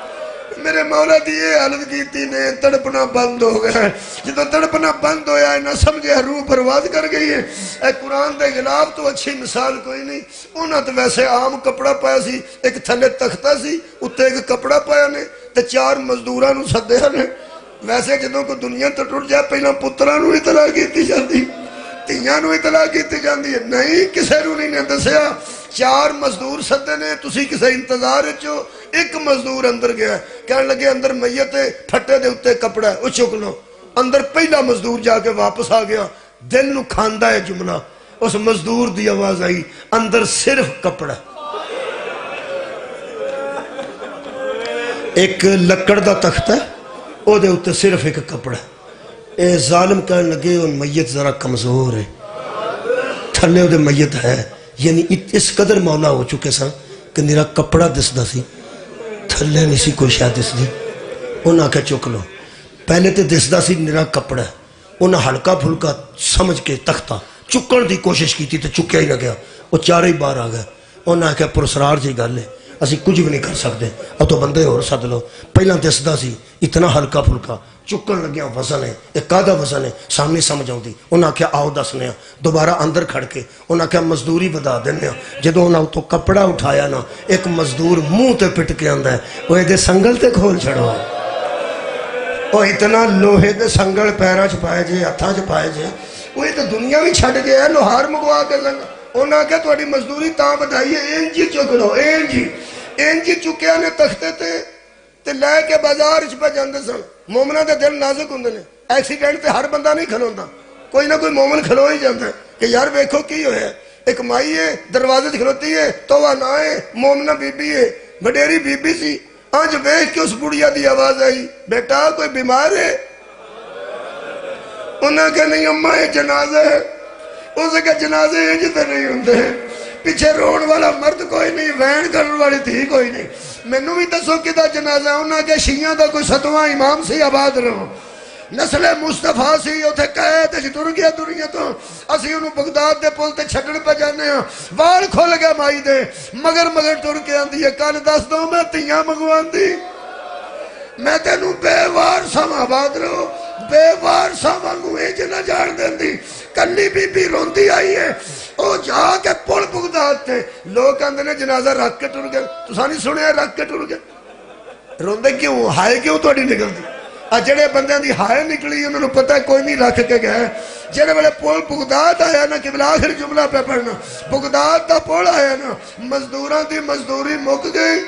میرے مولا دی یہ حالت کیتی نے تڑپنا بند ہو گیا. جدو تڑپنا بند ہویا ہے نہ سمجھے روح پرواز کر گئی ہے. اے قرآن دے خلاف تو اچھی مثال کوئی نہیں. انہاں تو ویسے عام کپڑا پایا سی، ایک تھلے تختہ سی اتے ایک کپڑا پایا نے تے 4 مزدوراں نو سدیا نے. ویسے جدوں کو دنیا تو ٹر جائے پہلا پتراں نو اطلاع کیتی جاندی، تیاں نو اطلاع کیتی جاندی ہے. نہیں کسے نو نہیں دسیا. 4 مزدور سدے نے، تسی کسے انتظار چو. ایک مزدور اندر گیا، کہنے لگے اندر میت ہے، پھٹے دے اتے کپڑا ہے، وہ چک لو. اندر پہلا مزدور جا کے واپس آ گیا. دل نو کھاندا ہے جملہ. اس مزدور دی آواز آئی اندر صرف کپڑا، ایک لکڑ دا تخت ہے او دے اتے صرف ایک کپڑا. اے ظالم کہنے لگے ان میت ذرا کمزور ہے، تھلے دے میت ہے. یعنی اس قدر مولا ہو چکے سن کہ میرا کپڑا دسدا سی، تھلے نہیں سی کوئی شاید دس دی. انہاں آکھیا چک لو. پہلے تے دسدا سی میرا کپڑا، انہاں ہلکا پھلکا سمجھ کے تختہ چکن دی کوشش کی تھی تو چکیا ہی نہ گیا. وہ 4 ہی بار آ گیا. انہاں آکھیا پرسرار جی گل ہے، اسی کچھ بھی نہیں کر سکتے، اب تو بندے اور سد لو. پہلا دسدا سی اتنا ہلکا پھلکا، چکن لگیا وزن ہے، ایک کادا وزن ہے، سامنے سمجھ آؤں دی. انہاں آکھیا آؤ دسنے ہاں. دوبارہ اندر کھڑ کے انہاں آکھیا مزدوری بدا دینے ہاں. جدو انہاں تو کپڑا اٹھایا نا، ایک مزدور منہ تے پٹ کے آندا ہے، وہ ایدے سنگل تے کھول چھڑو. وہ اتنا لوہے دے سنگل پیراں چ پائے جے، ہتھاں چ پائے جے. وہ تو دنیا بھی چھڑ گیا ہے، لوہار مگوا کے سنگ. انہاں آکھیا تہاڈی مزدوری تاں بدھائی ہے، اینجی چک لو، اینجی چکیا نے تختے تے لے کے بازار چ پہ جاندے سن. مومناں دے دل نازک ہوندے نے. ایکسیڈنٹ تے ہر بندہ نہیں کھلوندا، کوئی نہ کوئی مومن کھلو ہی جاندا ہے کہ یار ویکھو کی ہویا. ایک مائی ہے دروازے تے کھلوتی ہے، توبہ نہ ہے، مومنہ بی بی ہے، وڈیری بی بی سی. آج ویکھ کے اس بڑھیا دی آواز آئی، بیٹا کوئی بیمار ہے؟ انہاں کہ نہیں اماں یہ جنازہ ہے. اسے کہ جنازے ہیں جتے نہیں ہوندے، پیچھے روڑ والا مرد کوئی نہیں، وین کرن والی تھی کوئی نہیں. مینوں بھی دسو کدا جنازہ. انہاں کہ شیعہ دا کوئی 7واں امام سی آباد رہو، نسل مصطفیٰ سی، اتھے کہے تے ٹر گیا دنیا تو. اسی انہوں بغداد دے پل تے چھڈن پہ جانے ہاں. وال کھل گیا مائی دے، مگر ٹر کے آندی ہے کل دس دو میں تیاں منگوان دی. میں تینوں بے وار سم آباد رہو. بے وارسا وانگو انج نہ جان دیندی کلی بی بی روندی آئی ہے او جا کے پل بغداد تے لوگ آندے نے جنازہ رکھ کے ٹر گئے تساں نہیں سنیا رکھ کے ٹر گئے روندے کیوں ہائے کیوں تہاڈی نکلدی جڑے بندیاں دی ہائے نکلی انہوں نے پتہ کوئی نہیں رکھ کے گئے جڑے والے پول بغداد آیا نا کہ بلا آخر جملہ پہ پڑھنا بغداد دا پول آیا نا مزدوراں دی مزدوری مک گئی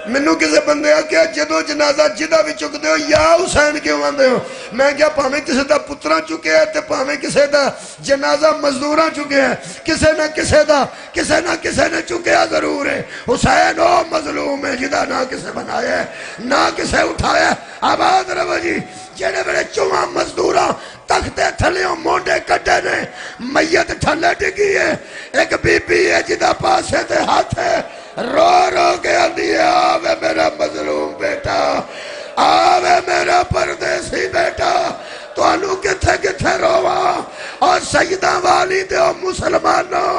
منو کسے بندے آکیا جدو جنازہ جدہ بھی چک دے ہو یا حسین کیوں آندے ہو میں کیا پاہمیں کسے دا پترہ چکے ہیں تے پاہمیں کسے دا جنازہ مزدوراں چکے ہیں کسے نہ کسے نے چکے ہیں ضرور ہے حسین او مظلوم ہے جدہ نہ کسے بنایا ہے نہ کسے اٹھایا ہے آباد رہو جی جنہیں بڑے چوہاں مزدوراں تختے تھلیوں مونڈے کٹے نے میت تھلے ڈگی ہے ایک بی بی ہے جدہ پاسے تے ہاتھ ہے رو رو کے آدھی آوے میرا مظلوم بیٹا آوے میرا پردیسی بیٹا تو انو کتھے کتھے روا اور سجدہ والی دے مسلمانوں